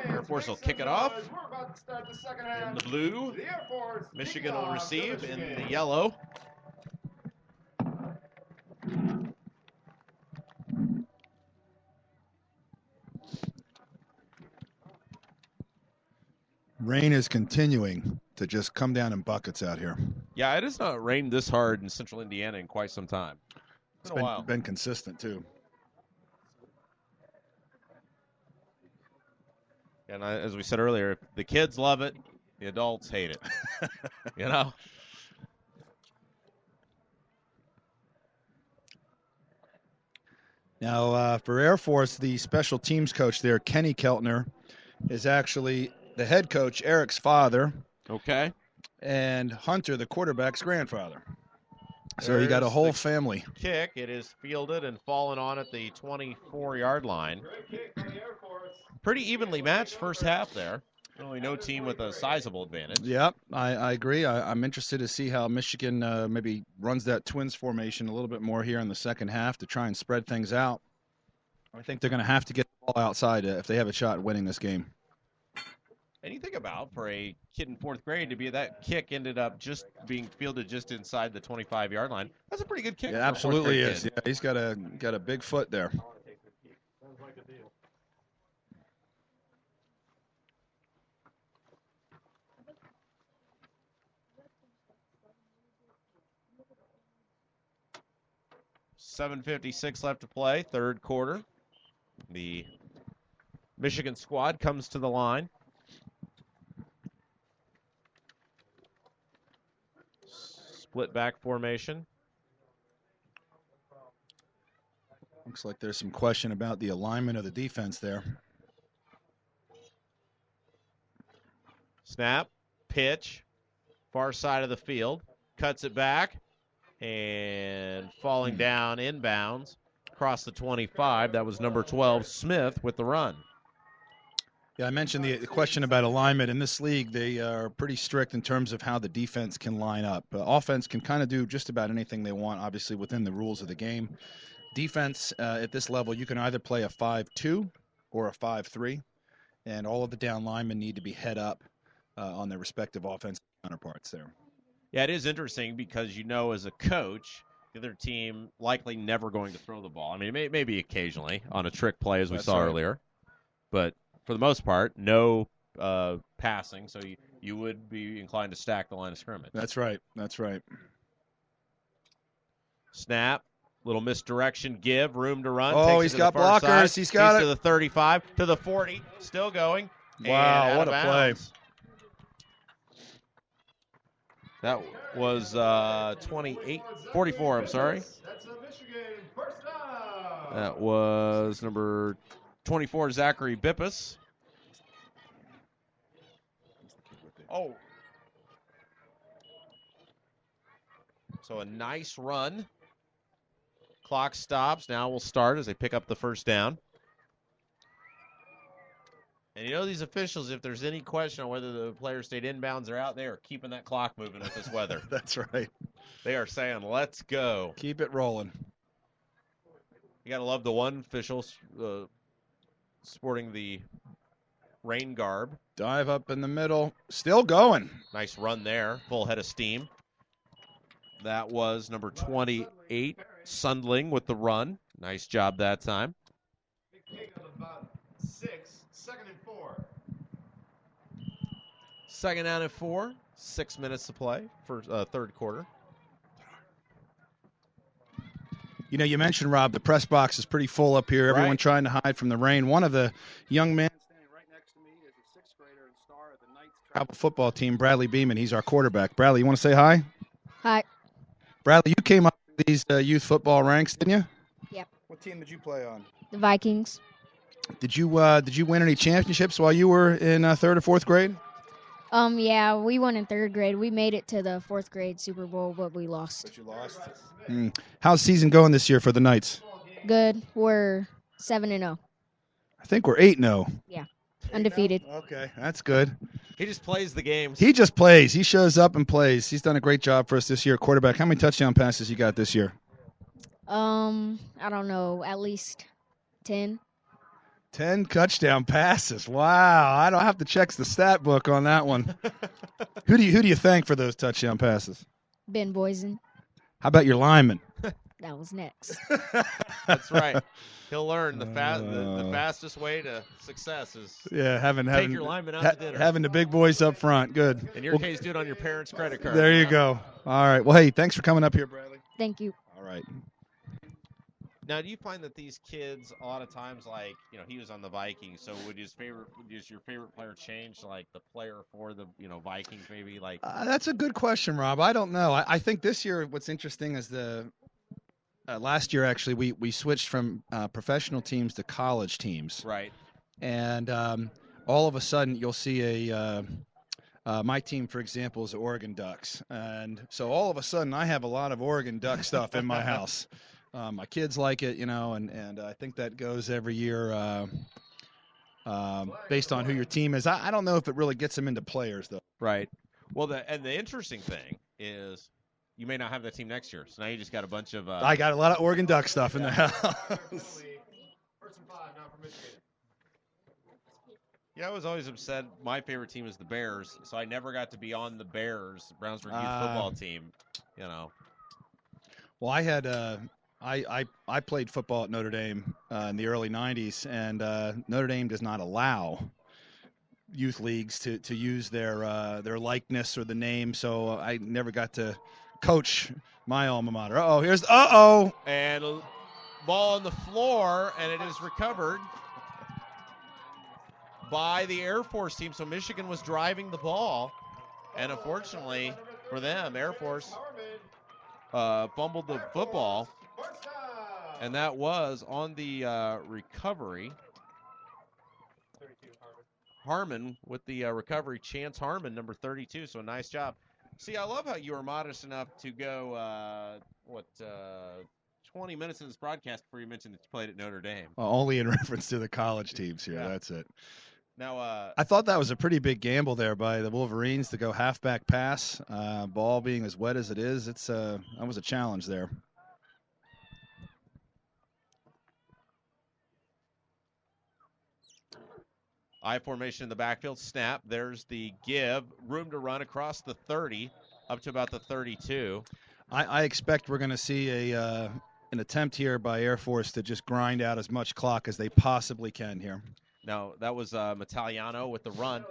Speaker 2: Air Force will kick it off.
Speaker 4: We're about to start the second half.
Speaker 2: In the blue,
Speaker 4: The Air Force
Speaker 2: Michigan
Speaker 4: kicking
Speaker 2: will
Speaker 4: off to
Speaker 2: receive. In
Speaker 4: Michigan.
Speaker 2: the yellow,
Speaker 3: Rain is continuing to just come down in buckets out here.
Speaker 2: yeah, it has not rained this hard in central Indiana in quite some time. It's been a while.
Speaker 3: Been consistent too.
Speaker 2: And as we said earlier, the kids love it, the adults hate it. You know?
Speaker 3: Now, for Air Force, the special teams coach there, Kenny Keltner, is actually the head coach, Eric's father,
Speaker 2: Okay.
Speaker 3: and Hunter, the quarterback's grandfather. So you got a
Speaker 2: There's
Speaker 3: whole
Speaker 2: the
Speaker 3: family.
Speaker 2: Kick. It is fielded and fallen on at the 24-yard line.
Speaker 4: Great kick by the Air Force.
Speaker 2: Pretty evenly matched first half there. Really no team with a sizable advantage.
Speaker 3: Yep, I agree. I'm interested to see how Michigan maybe runs that twins formation a little bit more here in the second half to try and spread things out. I think they're going to have to get the ball outside if they have a shot at winning this game.
Speaker 2: And you think about, for a kid in 4th grade to be that kick ended up just being fielded just inside the 25-yard line. That's a pretty good kick.
Speaker 3: It
Speaker 2: for a 4th
Speaker 3: absolutely
Speaker 2: grade
Speaker 3: is.
Speaker 2: kid.
Speaker 3: Yeah, he's got a big foot there.
Speaker 4: Sounds like a deal.
Speaker 2: .756 left to play, third quarter. The Michigan squad comes to the line. Split back formation.
Speaker 3: Looks like there's some question about the alignment of the defense there.
Speaker 2: Snap, pitch, far side of the field, cuts it back, and falling down inbounds across the 25. That was number 12, Smith, with the run.
Speaker 3: Yeah, I mentioned the question about alignment. In this league, they are pretty strict in terms of how the defense can line up. Offense can kind of do just about anything they want, obviously within the rules of the game. Defense, at this level, you can either play a 5-2 or a 5-3, and all of the down linemen need to be head up on their respective offensive counterparts there.
Speaker 2: Yeah, it is interesting because as a coach, the other team likely never going to throw the ball. I mean, maybe occasionally on a trick play as we
Speaker 3: That's
Speaker 2: saw
Speaker 3: right.
Speaker 2: earlier, but for the most part, no passing. So you would be inclined to stack the line of scrimmage.
Speaker 3: That's right. That's right.
Speaker 2: Snap, little misdirection, give, room to run.
Speaker 3: Oh,
Speaker 2: takes
Speaker 3: he's
Speaker 2: it to
Speaker 3: got
Speaker 2: the far
Speaker 3: blockers.
Speaker 2: side.
Speaker 3: He's got it.
Speaker 2: To the 35, to the 40, still going.
Speaker 3: Wow,
Speaker 2: and out
Speaker 3: what
Speaker 2: of
Speaker 3: a play.
Speaker 2: bounds. That was 44, I'm sorry.
Speaker 4: That's a Michigan first down.
Speaker 2: That was number 24, Zachary Bippus. Oh. So a nice run. Clock stops. Now we'll start as they pick up the first down. And these officials, if there's any question on whether the player stayed inbounds or out, they are keeping that clock moving with this weather.
Speaker 3: That's right.
Speaker 2: They are saying, let's go.
Speaker 3: Keep it rolling.
Speaker 2: You got to love the one official sporting the rain garb.
Speaker 3: Dive up in the middle. Still going.
Speaker 2: Nice run there. Full head of steam. That was number 28, Sundling with the run. Nice job that time.
Speaker 4: Big kick of about 6. Second and 4.
Speaker 2: Second down and 4. 6 minutes to play for third quarter.
Speaker 3: You mentioned, Rob, the press box is pretty full up here. Everyone
Speaker 2: Right.
Speaker 3: trying to hide from the rain. One of the young men standing right next to me is a 6th grader and star of the Knights travel football team, Bradley Beeman. He's our quarterback. Bradley, you want to say hi?
Speaker 7: Hi.
Speaker 3: Bradley, you came up through these youth football ranks, didn't you?
Speaker 7: Yep.
Speaker 3: What team did you play on?
Speaker 7: The Vikings.
Speaker 3: Did you win any championships while you were in 3rd or 4th grade?
Speaker 7: Yeah, we won in 3rd grade. We made it to the 4th grade Super Bowl, but we lost.
Speaker 3: But you lost. How's the season going this year for the Knights?
Speaker 7: Good. We're 7-0.
Speaker 3: I think we're 8-0.
Speaker 7: Undefeated.
Speaker 3: Okay, that's good.
Speaker 2: He just plays the games.
Speaker 3: He just plays. He shows up and plays. He's done a great job for us this year. Quarterback, how many touchdown passes you got this year?
Speaker 7: I don't know, at least 10.
Speaker 3: 10 touchdown passes. Wow. I don't have to check the stat book on that one. Who do you thank for those touchdown passes?
Speaker 7: Ben Boysen.
Speaker 3: How about your lineman?
Speaker 7: That was next.
Speaker 2: That's right. He'll learn the fastest way to success is
Speaker 3: Yeah,
Speaker 2: take your lineman out to dinner.
Speaker 3: having the big boys up front. Good.
Speaker 2: In your case, do it on your parents' credit card.
Speaker 3: There you go. All right. Well, hey, thanks for coming up here, Bradley.
Speaker 7: Thank you.
Speaker 3: All right.
Speaker 2: Now, do you find that these kids a lot of times, like, he was on the Vikings, so would your favorite player change, like the player for the Vikings, maybe? Like
Speaker 3: That's a good question, Rob. I don't know. I think this year what's interesting is last year actually we switched from professional teams to college teams.
Speaker 2: right.
Speaker 3: And all of a sudden you'll see my team, for example, is the Oregon Ducks. And so all of a sudden I have a lot of Oregon Duck stuff in my house. My kids like it, and I think that goes every year based on who your team is. I don't know if it really gets them into players, though.
Speaker 2: Right. Well, the interesting thing is you may not have that team next year, so now you just got a bunch of.
Speaker 3: I got a lot of Oregon Duck stuff in the house.
Speaker 4: First and 5 now for Michigan.
Speaker 2: Yeah, I was always upset. My favorite team is the Bears, so I never got to be on the Bears, Brownsburg youth football team.
Speaker 3: Well, I had I played football at Notre Dame in the early '90s, and Notre Dame does not allow youth leagues to use their likeness or the name, so I never got to coach my alma mater.
Speaker 2: And a ball on the floor, and it is recovered by the Air Force team. So Michigan was driving the ball, and unfortunately for them, Air Force fumbled the football, and that was on the recovery. Harmon with the recovery. Chance Harmon, number 32, so a nice job. See, I love how you were modest enough to go, 20 minutes in this broadcast before you mentioned that you played at Notre Dame.
Speaker 3: Only in reference to the college teams here.
Speaker 2: Yeah.
Speaker 3: That's it.
Speaker 2: Now,
Speaker 3: I thought that was a pretty big gamble there by the Wolverines to go halfback pass. Ball being as wet as it is, that was a challenge there.
Speaker 2: I formation in the backfield. Snap. There's the give. Room to run across the 30 up to about the 32.
Speaker 3: I expect we're going to see an attempt here by Air Force to just grind out as much clock as they possibly can here.
Speaker 2: Now, that was Metaliano with the run.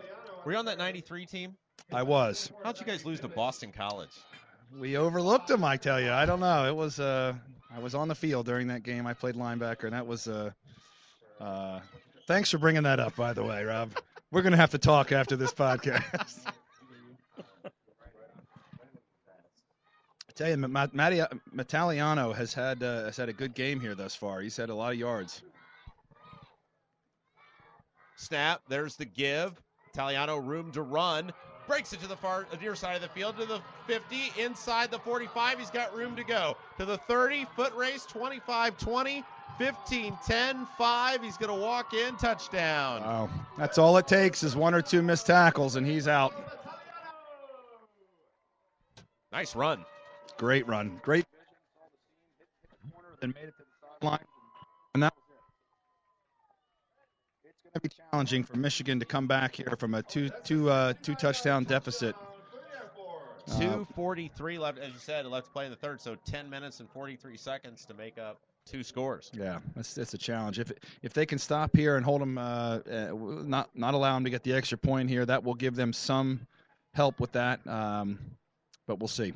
Speaker 2: Were you on that 93 team?
Speaker 3: I was.
Speaker 2: How'd you guys lose to Boston College?
Speaker 3: We overlooked them, I tell you. I don't know. It was I was on the field during that game. I played linebacker, and that was thanks for bringing that up, by the way, Rob. We're going to have to talk after this podcast. I tell you, Metaliano has had a good game here thus far. He's had a lot of yards.
Speaker 2: Snap. There's the give. Italiano room to run. Breaks it to the far near side of the field to the 50. Inside the 45. He's got room to go. To the 30. Foot race. 25-20. 15-10. 5. He's going to walk in. Touchdown.
Speaker 3: Wow. That's all it takes is one or two missed tackles, and he's out.
Speaker 2: Nice run.
Speaker 3: Great run. Great. Then made it to the sideline. And that was it. It's going to be challenging for Michigan to come back here from a two touchdown deficit.
Speaker 2: 2:43 left, as you said, left to play in the third, so 10 minutes and 43 seconds to make up 2 scores.
Speaker 3: Yeah, that's a challenge. If they can stop here and hold them, not allow them to get the extra point here, that will give them some help with that. But we'll see.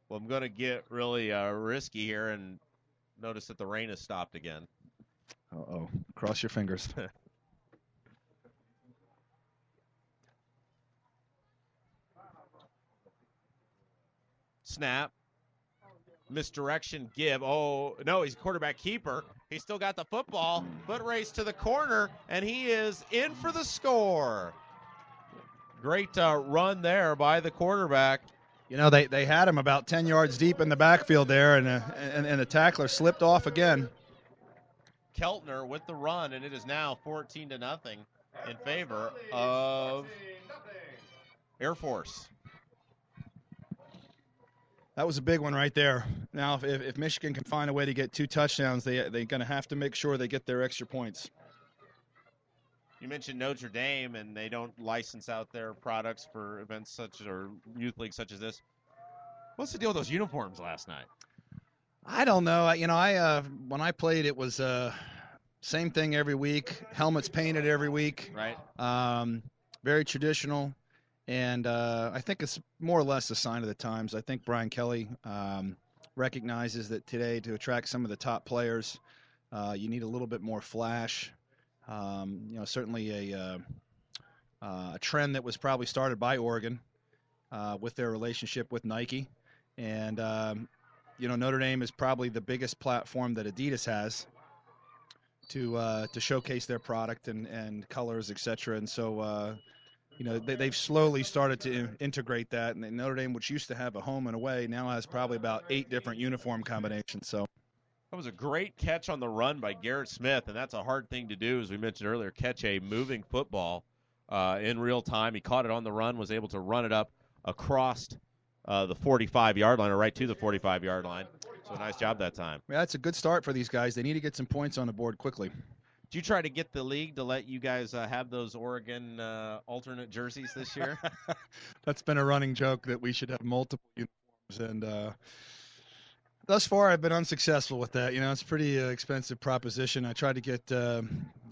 Speaker 2: Well, I'm going to get really risky here and notice that the rain has stopped again.
Speaker 3: Uh-oh. Cross your fingers.
Speaker 2: Snap. Misdirection give. Oh, no, he's quarterback keeper. He's still got the football. Foot race to the corner, and he is in for the score. Great run there by the quarterback.
Speaker 3: You know, they had him about 10 yards deep in the backfield there, and the tackler slipped off again.
Speaker 2: Keltner with the run, and it is now 14-0 in favor of Air Force.
Speaker 3: That was a big one right there. Now, if Michigan can find a way to get 2 touchdowns, they're going to have to make sure they get their extra points.
Speaker 2: You mentioned Notre Dame, and they don't license out their products for events such as, or youth leagues such as this. What's the deal with those uniforms last night?
Speaker 3: I don't know. You know, when I played, it was same thing every week. Helmets painted every week.
Speaker 2: Right.
Speaker 3: Very traditional, and I think it's more or less a sign of the times. I think Brian Kelly recognizes that today, to attract some of the top players, you need a little bit more flash. You know, certainly a trend that was probably started by Oregon with their relationship with Nike. And, you know, Notre Dame is probably the biggest platform that Adidas has to showcase their product and colors, et cetera. And so, you know, they've slowly started to integrate that. And Notre Dame, which used to have a home and away, now has probably about 8 different uniform combinations. So.
Speaker 2: That was a great catch on the run by Garrett Smith, and that's a hard thing to do, as we mentioned earlier, catch a moving football in real time. He caught it on the run, was able to run it up across the 45-yard line, or right to the 45-yard line. So nice job that time.
Speaker 3: Yeah, it's a good start for these guys. They need to get some points on the board quickly.
Speaker 2: Did you try to get the league to let you guys have those Oregon alternate jerseys this year?
Speaker 3: That's been a running joke that we should have multiple uniforms, and thus far, I've been unsuccessful with that. You know, it's a pretty expensive proposition. I tried to get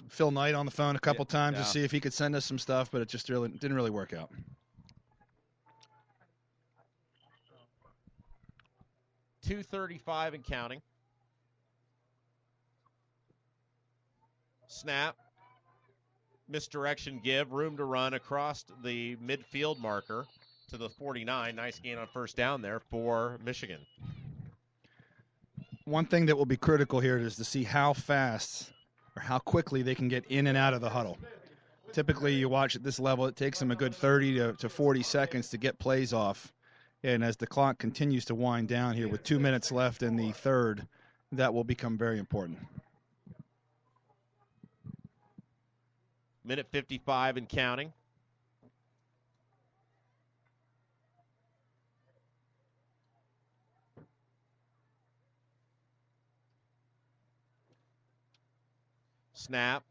Speaker 3: Phil Knight on the phone a couple times to see if he could send us some stuff, but it just didn't really work out. .235 and counting.
Speaker 2: Snap. Misdirection give. Room to run across the midfield marker to the 49. Nice gain on first down there for Michigan.
Speaker 3: One thing that will be critical here is to see how fast or how quickly they can get in and out of the huddle. Typically, you watch at this level, it takes them a good 30 to 40 seconds to get plays off. And as the clock continues to wind down here with 2 minutes left in the third, that will become very important.
Speaker 2: Minute 55 and counting. Snap.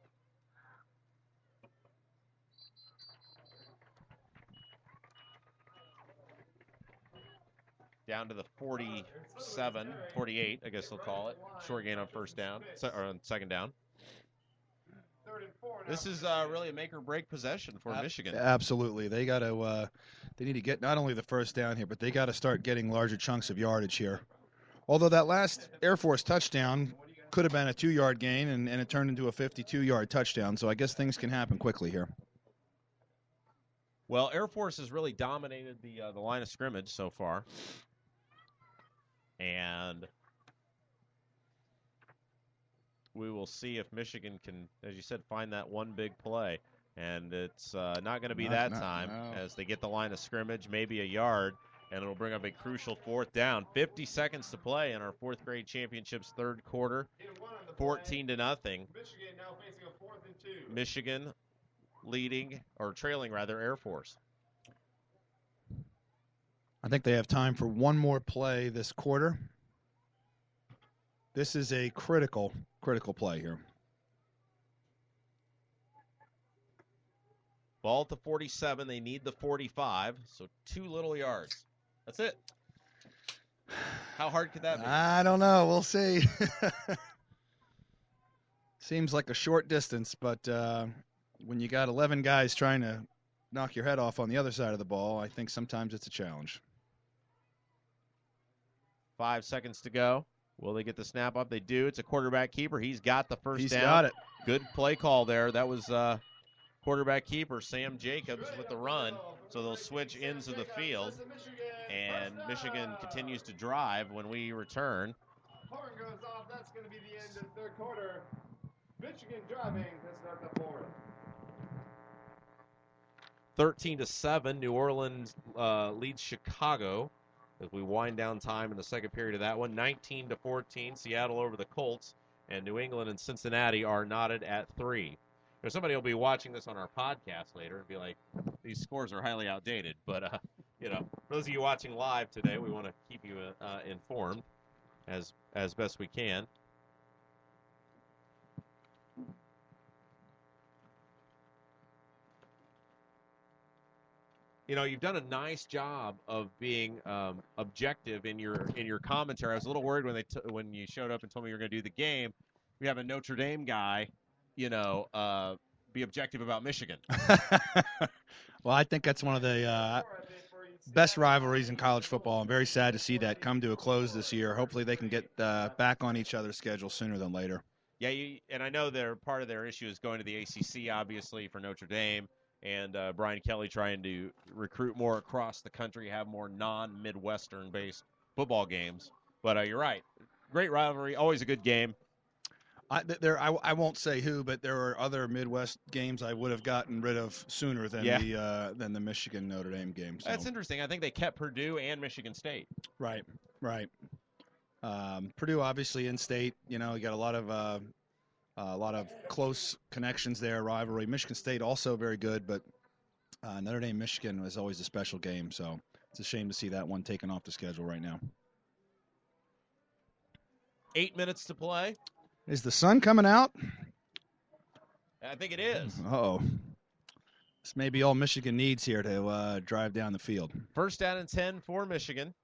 Speaker 2: Down to the 47, 48, I guess they'll call it. Short gain on first down, or on second down. This is really a make or break possession for Michigan.
Speaker 3: Absolutely. They got to they need to get not only the first down here, but they got to start getting larger chunks of yardage here. Although that last Air Force touchdown could have been a 2-yard gain, and it turned into a 52-yard touchdown. So I guess things can happen quickly here.
Speaker 2: Well, Air Force has really dominated the line of scrimmage so far. And we will see if Michigan can, as you said, find that one big play. And it's not going to be that time as they get the line of scrimmage, maybe a yard, and it'll bring up a crucial fourth down. 50 seconds to play in our fourth grade championships third quarter, 14-0.
Speaker 4: Michigan now facing a 4th and 2.
Speaker 2: Michigan trailing Air Force.
Speaker 3: I think they have time for one more play this quarter. This is a critical play here.
Speaker 2: Ball at the 47. They need the 45, so 2 little yards. That's it. How hard could that be?
Speaker 3: I don't know. We'll see. Seems like a short distance, but when you got 11 guys trying to knock your head off on the other side of the ball, I think sometimes it's a challenge.
Speaker 2: 5 seconds to go. Will they get the snap up? They do. It's a quarterback keeper. He's got the first down.
Speaker 3: He's got it.
Speaker 2: Good play call there. That was quarterback keeper Sam Jacobs with the run. So they'll switch ends of the field. And Michigan continues to drive when we return.
Speaker 4: Horn goes off. That's going to be the end of the third quarter. Michigan driving to start the fourth.
Speaker 2: 13-7. New Orleans leads Chicago as we wind down time in the second period of that one. 19-14. Seattle over the Colts. And New England and Cincinnati are knotted at 3. Somebody will be watching this on our podcast later and be like, these scores are highly outdated. But, those of you watching live today, we want to keep you informed as best we can. You've done a nice job of being objective in your commentary. I was a little worried when you showed up and told me you were going to do the game. We have a Notre Dame guy, be objective about Michigan.
Speaker 3: Well, I think that's one of the best rivalries in college football. I'm very sad to see that come to a close this year. Hopefully they can get back on each other's schedule sooner than later.
Speaker 2: Yeah, and I know part of their issue is going to the ACC, obviously, for Notre Dame. And Brian Kelly trying to recruit more across the country, have more non-Midwestern-based football games. But you're right. Great rivalry, always a good game.
Speaker 3: I won't say who, but there are other Midwest games I would have gotten rid of sooner than the Michigan Notre Dame game. So.
Speaker 2: That's interesting. I think they kept Purdue and Michigan State.
Speaker 3: Right. Purdue obviously in state. You got a lot of close connections there, rivalry. Michigan State also very good, but Notre Dame Michigan was always a special game. So it's a shame to see that one taken off the schedule right now.
Speaker 2: 8 minutes to play.
Speaker 3: Is the sun coming out?
Speaker 2: I think it is.
Speaker 3: Uh-oh. This may be all Michigan needs here to drive down the field.
Speaker 2: First down and 10 for Michigan.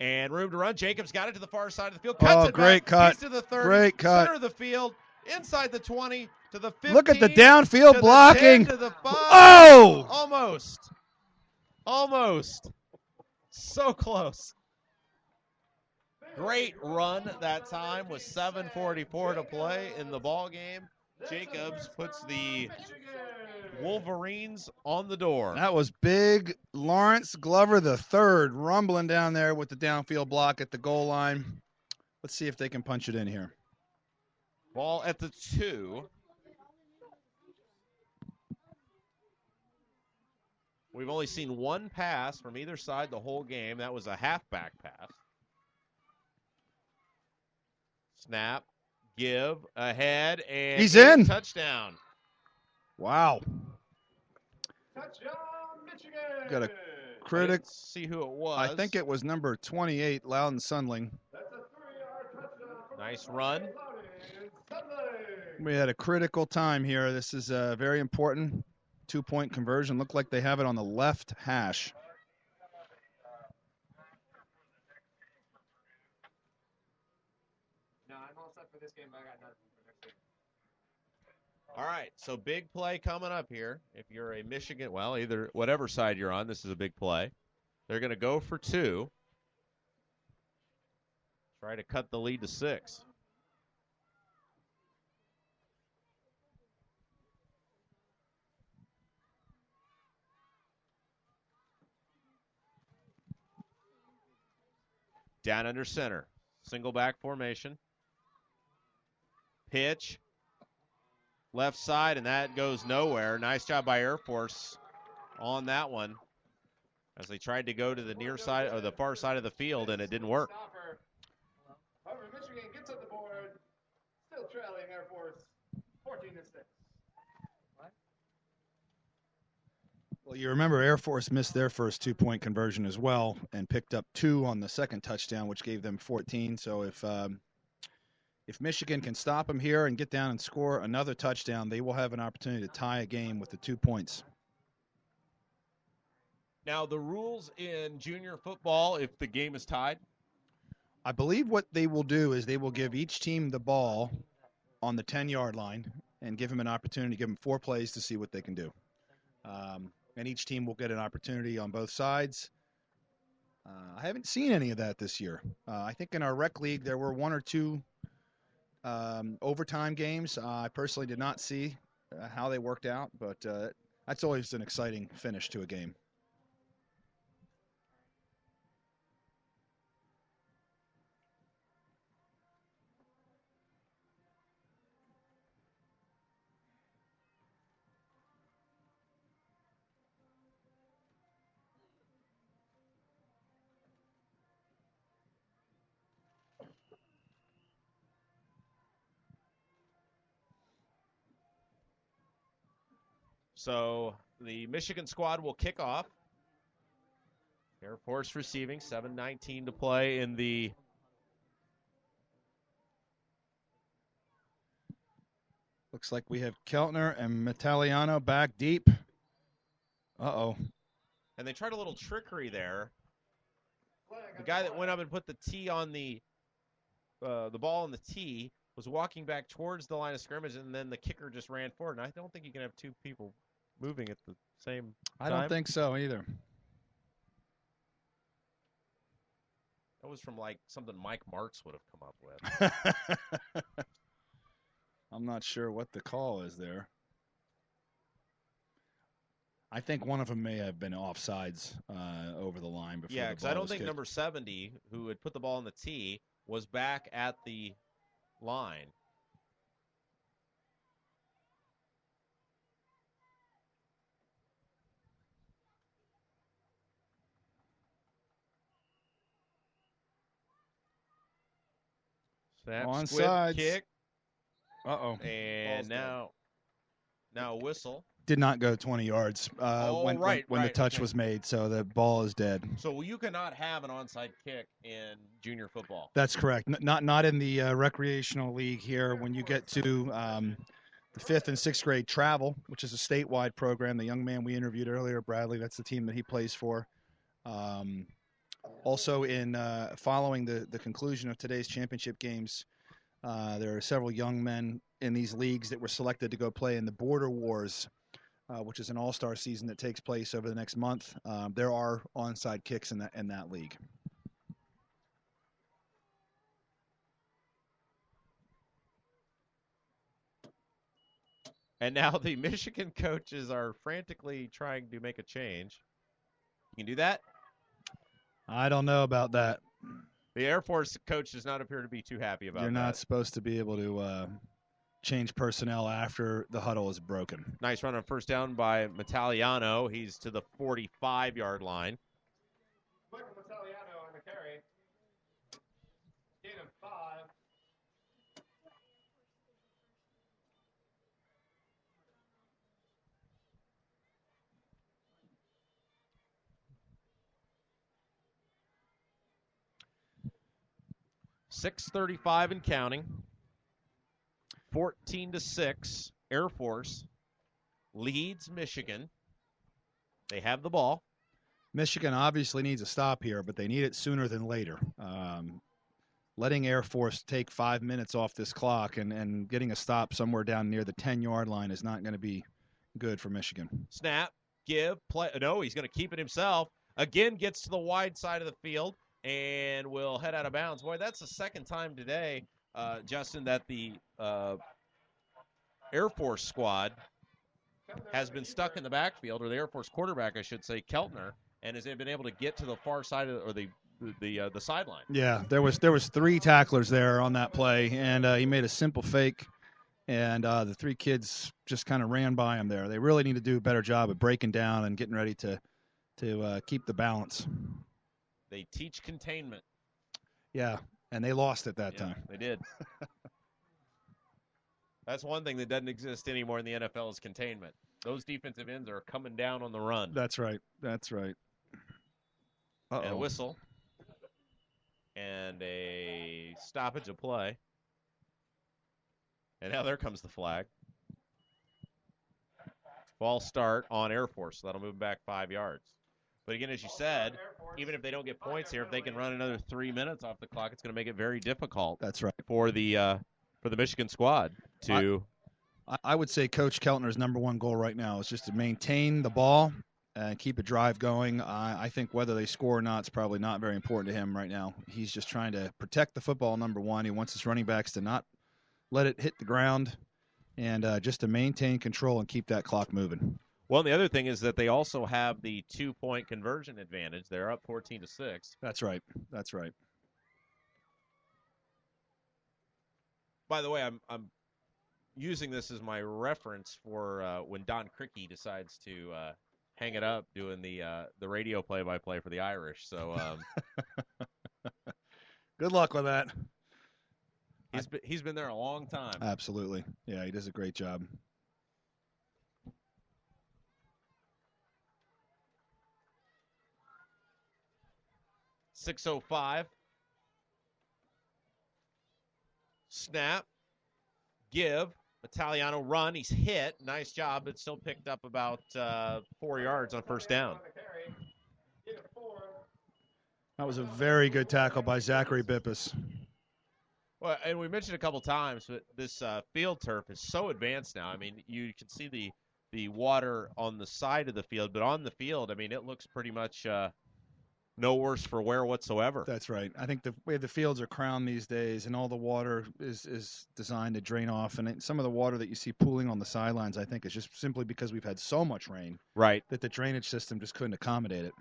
Speaker 2: And room to run. Jacobs got it to the far side of the field. Cuts it
Speaker 3: great
Speaker 2: back.
Speaker 3: cut.
Speaker 2: He's to the 30.
Speaker 3: Great cut.
Speaker 2: Center of the field. Inside the 20 to the 15.
Speaker 3: Look at the downfield
Speaker 2: to
Speaker 3: blocking.
Speaker 2: The 10, to the 5.
Speaker 3: Oh!
Speaker 2: Almost. So close. Great run that time with 7:44 to play in the ball game. Jacobs puts the Wolverines on the door.
Speaker 3: That was big. Lawrence Glover III rumbling down there with the downfield block at the goal line. Let's see if they can punch it in here.
Speaker 2: Ball at the 2. We've only seen one pass from either side the whole game. That was a halfback pass. Snap. Give ahead, and
Speaker 3: He's in.
Speaker 2: Touchdown.
Speaker 3: Wow.
Speaker 4: Touchdown, Michigan.
Speaker 3: Got a
Speaker 2: I
Speaker 3: critic.
Speaker 2: didn't see who it was.
Speaker 3: I think it was number 28, Loudon Sundling.
Speaker 4: That's a 3-yard touchdown.
Speaker 2: Nice run.
Speaker 3: We had a critical time here. This is very important. 2-point conversion. Looked like they have it on the left hash.
Speaker 4: No, I'm all set for this game, but I got nothing for next week.
Speaker 2: All right, so big play coming up here. If you're a Michigan, well, either whatever side you're on, this is a big play. They're going to go for 2. Try to cut the lead to 6. Down under center. Single back formation. Pitch. Left side, and that goes nowhere. Nice job by Air Force on that one as they tried to go to the near side or the far side of the field, and it didn't work.
Speaker 4: However, Michigan gets on the board, still trailing Air Force 14-6.
Speaker 3: Well, you remember Air Force missed their first 2-point conversion as well and picked up 2 on the second touchdown, which gave them 14. So if Michigan can stop them here and get down and score another touchdown, they will have an opportunity to tie a game with the 2 points.
Speaker 2: Now, the rules in junior football, if the game is tied?
Speaker 3: I believe what they will do is they will give each team the ball on the 10-yard line and give them an opportunity, give them 4 plays to see what they can do. And each team will get an opportunity on both sides. I haven't seen any of that this year. I think in our rec league there were 1 or 2 overtime games. I personally did not see how they worked out, but that's always an exciting finish to a game.
Speaker 2: So the Michigan squad will kick off. Air Force receiving, 7:19 to play in the
Speaker 3: Looks like we have Keltner and Metaliano back deep. Uh-oh.
Speaker 2: and they tried a little trickery there. The guy that went up and put the tee on the ball on the tee was walking back towards the line of scrimmage, and then the kicker just ran forward. And I don't think you can have 2 people moving at the same time.
Speaker 3: I don't think so either.
Speaker 2: That was from like something Mike Martz would have come up with.
Speaker 3: I'm not sure what the call is there. I think one of them may have been offsides over the line before.
Speaker 2: Yeah,
Speaker 3: the
Speaker 2: because
Speaker 3: ball
Speaker 2: I don't
Speaker 3: was
Speaker 2: think
Speaker 3: kicked.
Speaker 2: number 70, who had put the ball on the tee, was back at the line. Snap, squib,
Speaker 3: Onside.
Speaker 2: kick,
Speaker 3: Uh-oh.
Speaker 2: and
Speaker 3: Ball's
Speaker 2: now whistle.
Speaker 3: Did not go 20 yards when
Speaker 2: right,
Speaker 3: the touch
Speaker 2: okay.
Speaker 3: was made, so the ball is dead.
Speaker 2: So you cannot have an onside kick in junior football.
Speaker 3: That's correct. Not in the recreational league here. When you get to the 5th and 6th grade travel, which is a statewide program, the young man we interviewed earlier, Bradley, that's the team that he plays for. Also, in following the conclusion of today's championship games, there are several young men in these leagues that were selected to go play in the Border Wars, which is an all-star season that takes place over the next month. There are onside kicks in that league.
Speaker 2: And now the Michigan coaches are frantically trying to make a change. You can do that?
Speaker 3: I don't know about that.
Speaker 2: The Air Force coach does not appear to be too happy about that.
Speaker 3: You're not supposed to be able to change personnel after the huddle is broken.
Speaker 2: Nice run on first down by Metaliano. He's to the 45-yard line.
Speaker 4: Michael Metaliano on the carry. Gain of 5.
Speaker 2: 6:35 and counting. 14-6. Air Force leads Michigan. They have the ball.
Speaker 3: Michigan obviously needs a stop here, but they need it sooner than later. Letting Air Force take 5 minutes off this clock and getting a stop somewhere down near the 10-yard line is not going to be good for Michigan.
Speaker 2: Snap, give, play. No, he's going to keep it himself. Again, gets to the wide side of the field and will head out of bounds. Boy, that's the second time today, Justin, that the Air Force squad has been stuck in the backfield, or the Air Force quarterback, I should say, Keltner, and has been able to get to the far side of the sideline.
Speaker 3: Yeah, there was 3 tacklers there on that play, and he made a simple fake, and the 3 kids just kind of ran by him there. They really need to do a better job of breaking down and getting ready to keep the balance.
Speaker 2: They teach containment.
Speaker 3: Yeah, and they lost it that time.
Speaker 2: They did. That's one thing that doesn't exist anymore in the NFL is containment. Those defensive ends are coming down on the run.
Speaker 3: That's right. That's right.
Speaker 2: And a whistle. And a stoppage of play. And now there comes the flag. False start on Air Force. So that'll move back 5 yards. But again, as you said, even if they don't get points here, if they can run another 3 minutes off the clock, it's going to make it very difficult.
Speaker 3: That's right.
Speaker 2: For the Michigan squad to.
Speaker 3: I would say Coach Keltner's number one goal right now is just to maintain the ball and keep a drive going. I think whether they score or not is probably not very important to him right now. He's just trying to protect the football, number one. He wants his running backs to not let it hit the ground and just to maintain control and keep that clock moving.
Speaker 2: Well, and the other thing is that they also have the 2-point conversion advantage. They're up 14-6.
Speaker 3: That's right. That's right.
Speaker 2: By the way, I'm using this as my reference for when Don Criqui decides to hang it up doing the radio play-by-play for the Irish. So
Speaker 3: good luck with that.
Speaker 2: He's been there a long time.
Speaker 3: Absolutely. Yeah, he does a great job.
Speaker 2: .605. Snap. Give. Italiano run. He's hit. Nice job, but still picked up about 4 yards on first down.
Speaker 3: That was a very good tackle by Zachary Bippus.
Speaker 2: Well, and we mentioned a couple times, but this field turf is so advanced now. I mean, you can see the water on the side of the field, but on the field, I mean, it looks pretty much no worse for wear whatsoever.
Speaker 3: That's right. I think the way the fields are crowned these days and all the water is designed to drain off. And some of the water that you see pooling on the sidelines, I think, is just simply because we've had so much rain.
Speaker 2: Right.
Speaker 3: That the drainage system just couldn't accommodate it.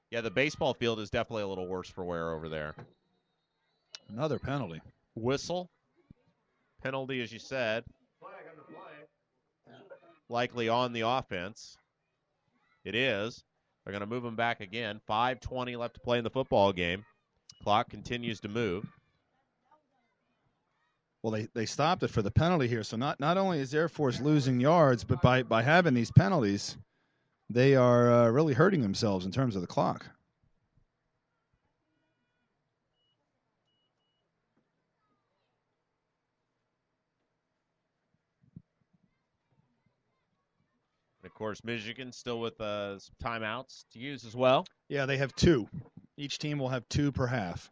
Speaker 2: Yeah, the baseball field is definitely a little worse for wear over there.
Speaker 3: Another penalty.
Speaker 2: Whistle. Penalty, as you said. Likely on the offense. It is. They're going to move him back again. 5:20 left to play in the football game. Clock continues to move.
Speaker 3: Well, they stopped it for the penalty here. So not only is Air Force losing yards, but by having these penalties, they are really hurting themselves in terms of the clock.
Speaker 2: Of course, Michigan still with some timeouts to use as well.
Speaker 3: Yeah, they have 2. Each team will have 2 per half.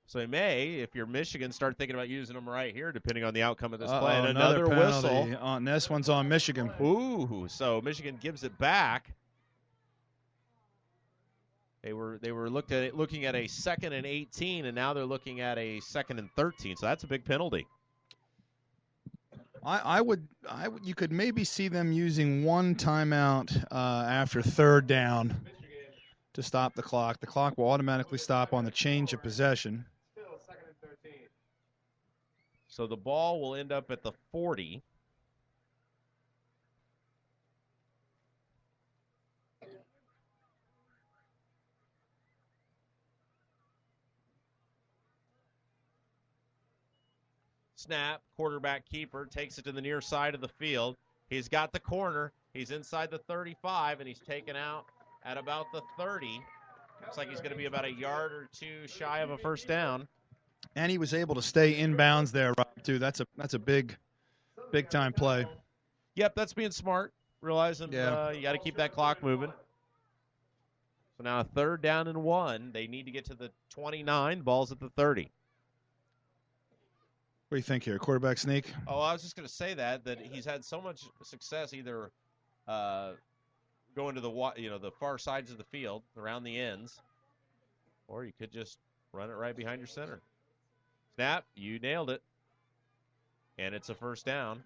Speaker 2: So they may, if you're Michigan, start thinking about using them right here, depending on the outcome of this play. And
Speaker 3: another
Speaker 2: whistle.
Speaker 3: On this one's on Michigan.
Speaker 2: Ooh, so Michigan gives it back. They were looking at a 2nd and 18, and now they're looking at a 2nd and 13. So that's a big penalty.
Speaker 3: You could maybe see them using one timeout after 3rd down to stop the clock. The clock will automatically stop on the change of possession.
Speaker 4: Still 2nd and 13.
Speaker 2: So the ball will end up at the 40. Snap, quarterback keeper, takes it to the near side of the field. He's got the corner. He's inside the 35, and he's taken out at about the 30. Looks like he's going to be about a yard or two shy of a first down.
Speaker 3: And he was able to stay inbounds there, Rob, too. That's a big time play.
Speaker 2: Yep, that's being smart, realizing
Speaker 3: Yeah.
Speaker 2: you got to keep that clock moving. So now a 3rd down and 1. They need to get to the 29. Ball's at the 30.
Speaker 3: What do you think here? Quarterback sneak?
Speaker 2: Oh, I was just going to say that he's had so much success either going to the far sides of the field, around the ends, or you could just run it right behind your center. Snap, you nailed it. And it's a first down.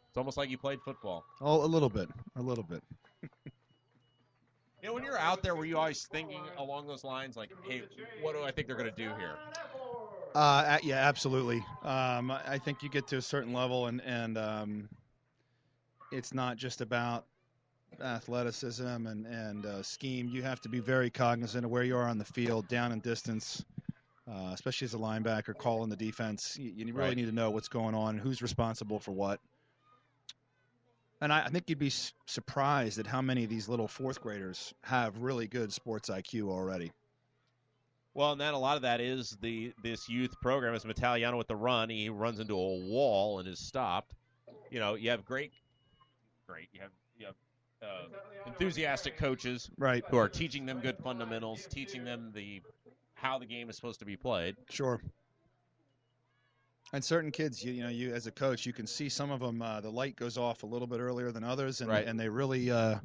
Speaker 2: It's almost like you played football.
Speaker 3: Oh, a little bit.
Speaker 2: You know, when you're out there, were you always thinking along those lines, like, hey, what do I think they're going to do here?
Speaker 3: Yeah, absolutely. I think you get to a certain level, and it's not just about athleticism and scheme. You have to be very cognizant of where you are on the field, down and distance, especially as a linebacker calling the defense. You really need to know what's going on and who's responsible for what. And I think you'd be surprised at how many of these little 4th graders have really good sports IQ already.
Speaker 2: Well, and then a lot of that is this youth program. As Italiano with the run, he runs into a wall and is stopped. You know, you have great. You have enthusiastic coaches,
Speaker 3: right,
Speaker 2: who are teaching them good fundamentals, teaching them how the game is supposed to be played.
Speaker 3: Sure. And certain kids, you as a coach, you can see some of them. The light goes off a little bit earlier than others, and
Speaker 2: right.
Speaker 3: and they really know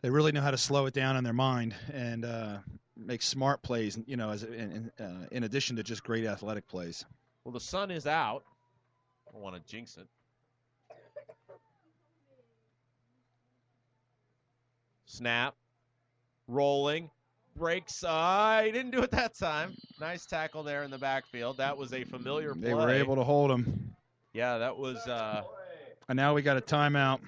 Speaker 3: how to slow it down in their mind and make smart plays. In addition to just great athletic plays.
Speaker 2: Well, the sun is out. I don't want to jinx it. Snap, rolling. Breaks. He didn't do it that time. Nice tackle there in the backfield. That was a familiar play.
Speaker 3: They were able to hold him.
Speaker 2: Yeah, that was.
Speaker 3: And now we got a timeout.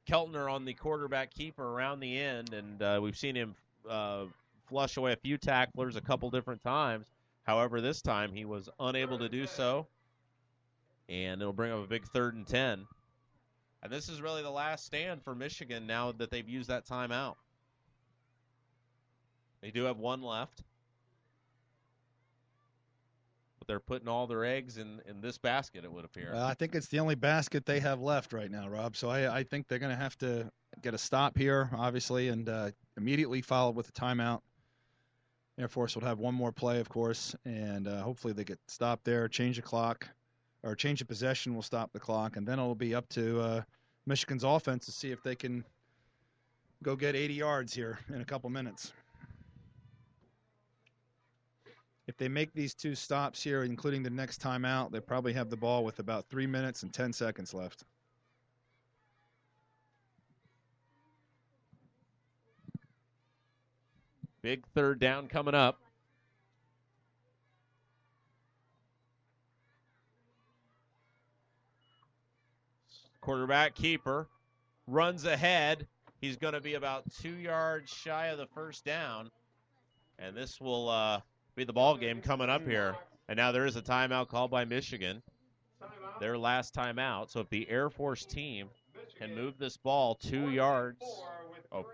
Speaker 2: Keltner on the quarterback keeper around the end, and we've seen him flush away a few tacklers a couple different times. However, this time he was unable to do so, and it'll bring up a big 3rd and 10. And this is really the last stand for Michigan now that they've used that timeout. They do have one left. But they're putting all their eggs in this basket, it would appear.
Speaker 3: I think it's the only basket they have left right now, Rob. So I think they're going to have to get a stop here, obviously, and immediately follow with a timeout. Air Force will have one more play, of course, and hopefully they get stopped there, change the clock, or change the possession will stop the clock, and then it'll be up to Michigan's offense to see if they can go get 80 yards here in a couple minutes. If they make these 2 stops here, including the next timeout, they probably have the ball with about 3 minutes and 10 seconds left.
Speaker 2: Big 3rd down coming up. Quarterback keeper runs ahead. He's going to be about 2 yards shy of the first down. And this will be the ball game coming up here. And now there is a timeout called by Michigan. Their last timeout. So if the Air Force team can move this ball 2 yards,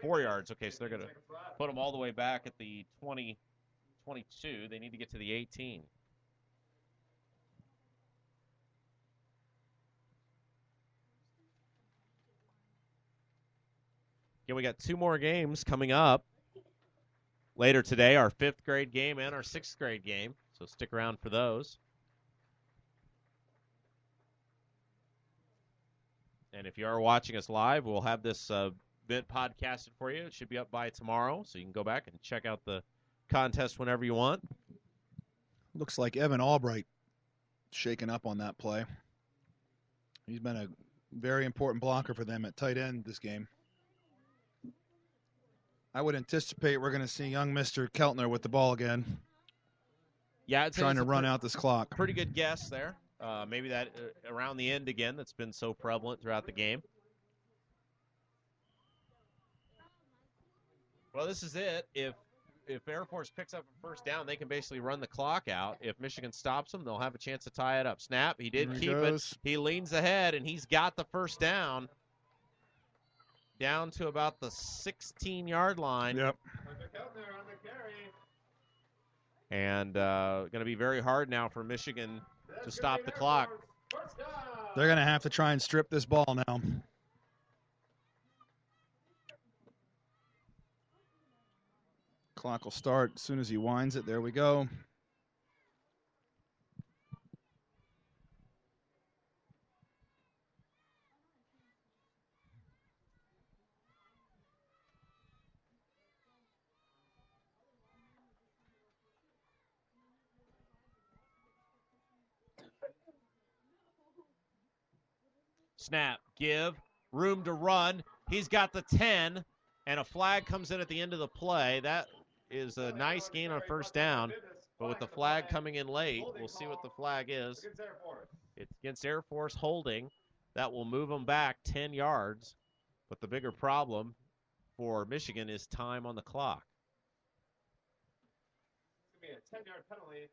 Speaker 2: 4 yards. Okay, so they're going to put them all the way back at the 20, 22. They need to get to the 18. Again, we got 2 more games coming up later today, our 5th grade game and our 6th grade game. So stick around for those. And if you are watching us live, we'll have this event podcasted for you. It should be up by tomorrow, so you can go back and check out the contest whenever you want.
Speaker 3: Looks like Evan Albright shaking up on that play. He's been a very important blocker for them at tight end this game. I would anticipate we're going to see young Mr. Keltner with the ball again.
Speaker 2: Yeah,
Speaker 3: trying to run out this clock.
Speaker 2: Pretty good guess there. Maybe that around the end again that's been so prevalent throughout the game. Well, this is it. If Air Force picks up a first down, they can basically run the clock out. If Michigan stops them, they'll have a chance to tie it up. Snap. He did keep it. He leans ahead, and he's got the first down. down to about the 16-yard line.
Speaker 3: Yep.
Speaker 4: Under Keltner on the carry.
Speaker 2: And going to be very hard now for Michigan to stop the clock.
Speaker 4: First down.
Speaker 3: They're going to have to try and strip this ball now. Clock will start as soon as he winds it. There we go.
Speaker 2: Snap, give, room to run. He's got the 10, and a flag comes in at the end of the play. That is a nice gain on first down, but with the flag coming in late, we'll see what the flag is. It's against Air Force holding. That will move them back 10 yards, but the bigger problem for Michigan is time on the clock.
Speaker 4: It's going to be a 10-yard penalty.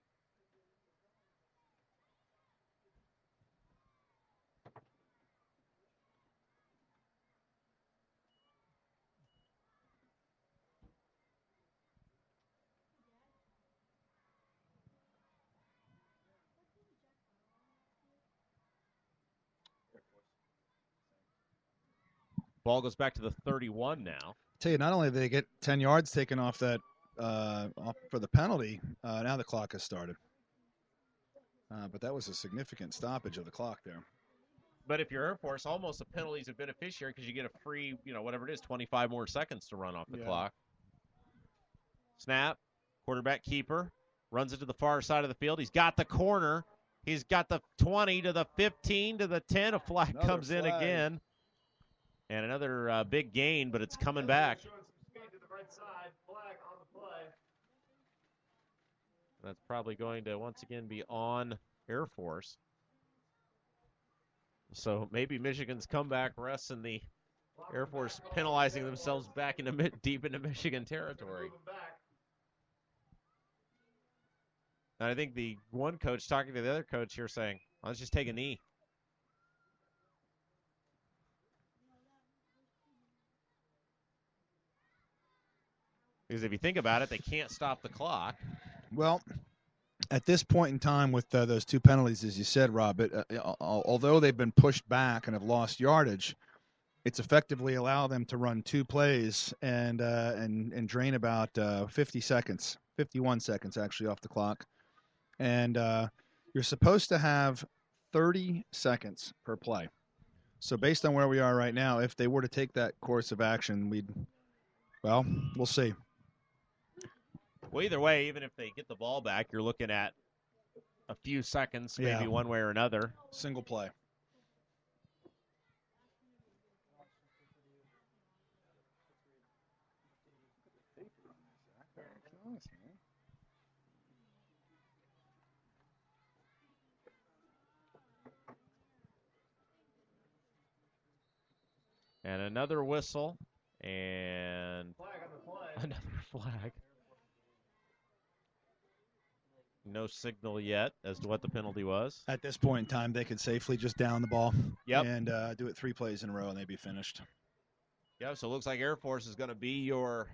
Speaker 2: Ball goes back to the 31 now.
Speaker 3: Tell you, not only did they get 10 yards taken off that off for the penalty, now the clock has started. But that was a significant stoppage of the clock there.
Speaker 2: But if you're Air Force, almost a penalty is a beneficiary because you get a free, whatever it is, 25 more seconds to run off the clock. Snap, quarterback keeper, runs it to the far side of the field. He's got the corner. He's got the 20 to the 15 to the 10. A flag comes in again. And another big gain, but it's coming back.
Speaker 4: Showing some speed to the right side. Flag on the play.
Speaker 2: That's probably going to once again be on Air Force. So maybe Michigan's comeback rests in the Air Force penalizing themselves back into deep into Michigan territory. And I think the one coach talking to the other coach here saying, let's just take a knee. Because if you think about it, they can't stop the clock.
Speaker 3: Well, at this point in time with those two penalties, as you said, Rob, although they've been pushed back and have lost yardage, it's effectively allowed them to run two plays and drain about 50 seconds, 51 seconds actually off the clock. And you're supposed to have 30 seconds per play. So based on where we are right now, if they were to take that course of action, we'll see.
Speaker 2: Well, either way, even if they get the ball back, you're looking at a few seconds, maybe one way or another.
Speaker 3: Single play.
Speaker 2: And another whistle, and
Speaker 4: Flag on the play.
Speaker 2: another flag. No signal yet as to what the penalty was.
Speaker 3: At this point in time, they could safely just down the ball and do it 3 plays in a row, and they'd be finished.
Speaker 2: Yeah, so it looks like Air Force is going to be your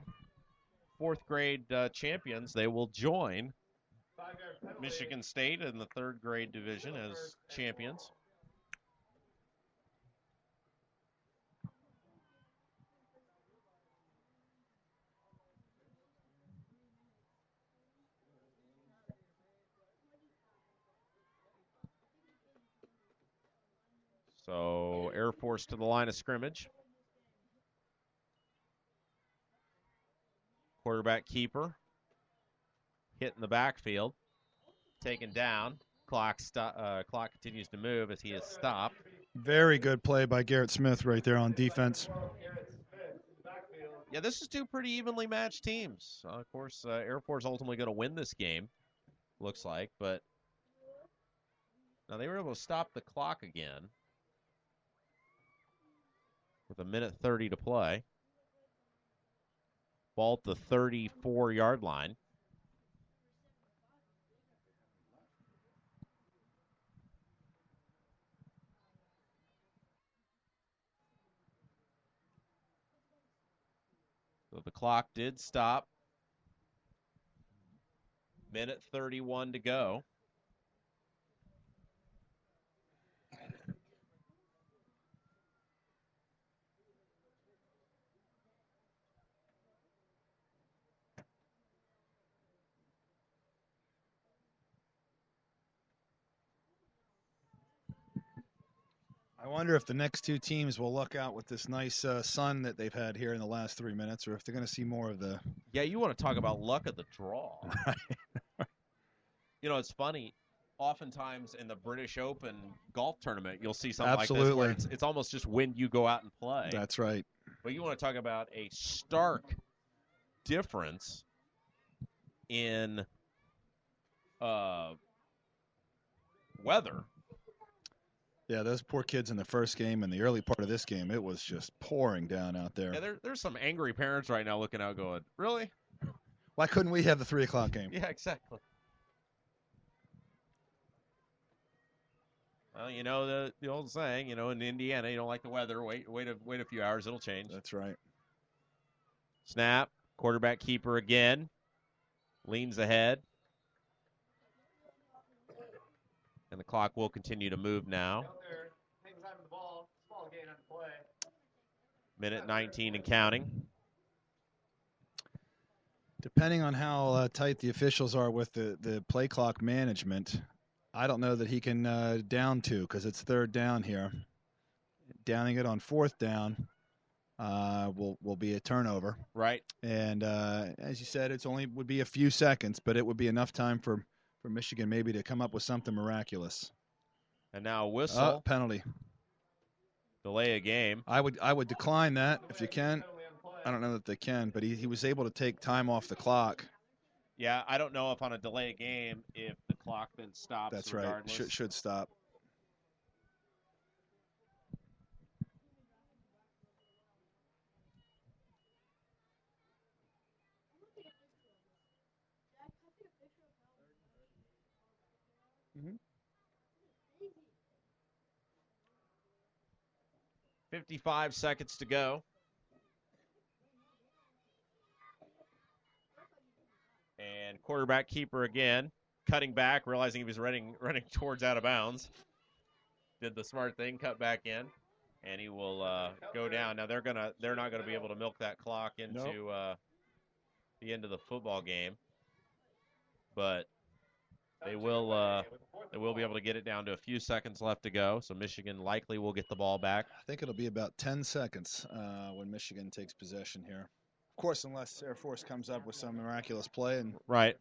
Speaker 2: fourth grade champions. They will join
Speaker 4: 5-yard penalty.
Speaker 2: Michigan State in the third grade division as champions. So Air Force to the line of scrimmage. Quarterback keeper. Hit in the backfield. Taken down. Clock continues to move as he is stopped.
Speaker 3: Very good play by Garrett Smith right there on defense.
Speaker 2: Yeah, this is two pretty evenly matched teams. Of course, Air Force ultimately going to win this game, looks like. But now they were able to stop the clock again with 1:30 to play. Ball at the 34-yard line. So the clock did stop. Minute 31 to go.
Speaker 3: I wonder if the next two teams will luck out with this nice sun that they've had here in the last 3 minutes, or if they're going to see more of the.
Speaker 2: Yeah, you want to talk about luck of the draw. You know, it's funny. Oftentimes in the British Open golf tournament, you'll see something like this where it's almost just when you go out and play.
Speaker 3: That's right.
Speaker 2: But you want to talk about a stark difference in weather.
Speaker 3: Yeah, those poor kids in the first game and the early part of this game, it was just pouring down out there.
Speaker 2: Yeah, there's some angry parents right now looking out going, really?
Speaker 3: Why couldn't we have the 3 o'clock game?
Speaker 2: Yeah, exactly. Well, you know the old saying, you know, in Indiana, you don't like the weather, wait a few hours, it'll change.
Speaker 3: That's right.
Speaker 2: Snap, quarterback keeper again, leans ahead. And the clock will continue to move now. Minute 19 and counting.
Speaker 3: Depending on how tight the officials are with the play clock management, I don't know that he can down 2 because it's 3rd down here. Downing it on 4th down will be a turnover.
Speaker 2: Right.
Speaker 3: And as you said, it's only would be a few seconds, but it would be enough time for Michigan maybe to come up with something miraculous.
Speaker 2: And now a whistle.
Speaker 3: Penalty.
Speaker 2: Delay a game.
Speaker 3: I would decline that if you can. I don't know that they can, but he was able to take time off the clock.
Speaker 2: Yeah, I don't know if on a delay a game if the clock then stops.
Speaker 3: That's
Speaker 2: regardless.
Speaker 3: right. Should stop.
Speaker 2: Mm-hmm. 55 seconds to go. And quarterback keeper again, cutting back, realizing he was running towards out of bounds. Did the smart thing, cut back in, and he will go down. Now they're not gonna be able to milk that clock into the end of the football game, but they will be able to get it down to a few seconds left to go. So Michigan likely will get the ball back.
Speaker 3: I think it'll be about 10 seconds when Michigan takes possession here. Of course, unless Air Force comes up with some miraculous play and
Speaker 2: right.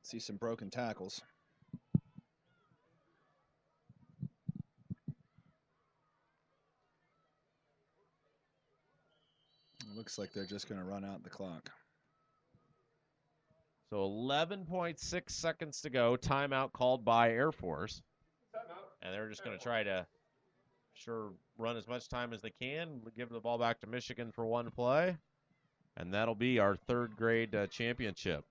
Speaker 3: See some broken tackles. It looks like they're just going to run out the clock.
Speaker 2: So 11.6 seconds to go. Timeout called by Air Force. And they're just going to try to run as much time as they can. Give the ball back to Michigan for one play. And that'll be our 3rd grade championship.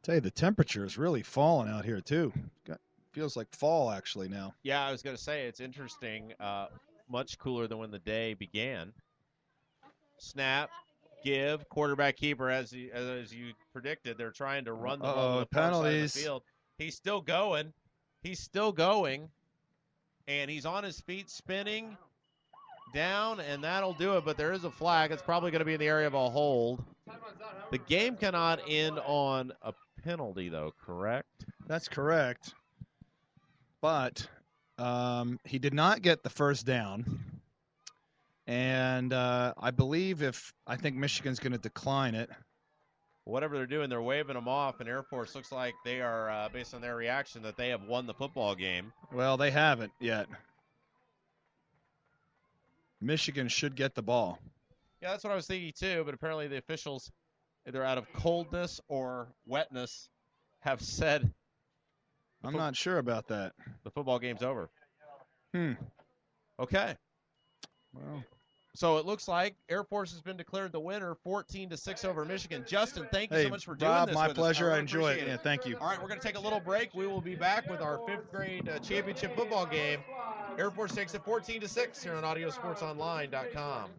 Speaker 3: Tell you, the temperature is really falling out here too. Feels like fall actually now.
Speaker 2: Yeah, I was going to say it's interesting. Much cooler than when the day began. Snap, give, quarterback keeper as you predicted. They're trying to run the ball to the far side of the field. He's still going. And he's on his feet spinning down, and that'll do it. But there is a flag. It's probably going to be in the area of a hold. The game cannot end on a penalty, though, correct?
Speaker 3: That's correct. But he did not get the first down. And I think Michigan's going to decline it.
Speaker 2: Whatever they're doing, they're waving them off, and Air Force looks like they are, based on their reaction, that they have won the football game.
Speaker 3: Well, they haven't yet. Michigan should get the ball.
Speaker 2: Yeah, that's what I was thinking too, but apparently the officials, either out of coldness or wetness, have said
Speaker 3: I'm not sure about that.
Speaker 2: the football game's over.
Speaker 3: Hmm.
Speaker 2: Okay.
Speaker 3: Well,
Speaker 2: So it looks like Air Force has been declared the winner, 14-6 over Michigan. Justin, thank you
Speaker 3: hey,
Speaker 2: so much for doing
Speaker 3: Rob,
Speaker 2: this
Speaker 3: my
Speaker 2: with
Speaker 3: pleasure.
Speaker 2: us.
Speaker 3: I
Speaker 2: really
Speaker 3: enjoy it.
Speaker 2: appreciate
Speaker 3: Yeah, thank you.
Speaker 2: All right, we're going to take a little break. We will be back with our 5th grade championship football game. Air Force takes it 14-6 here on AudioSportsOnline.com.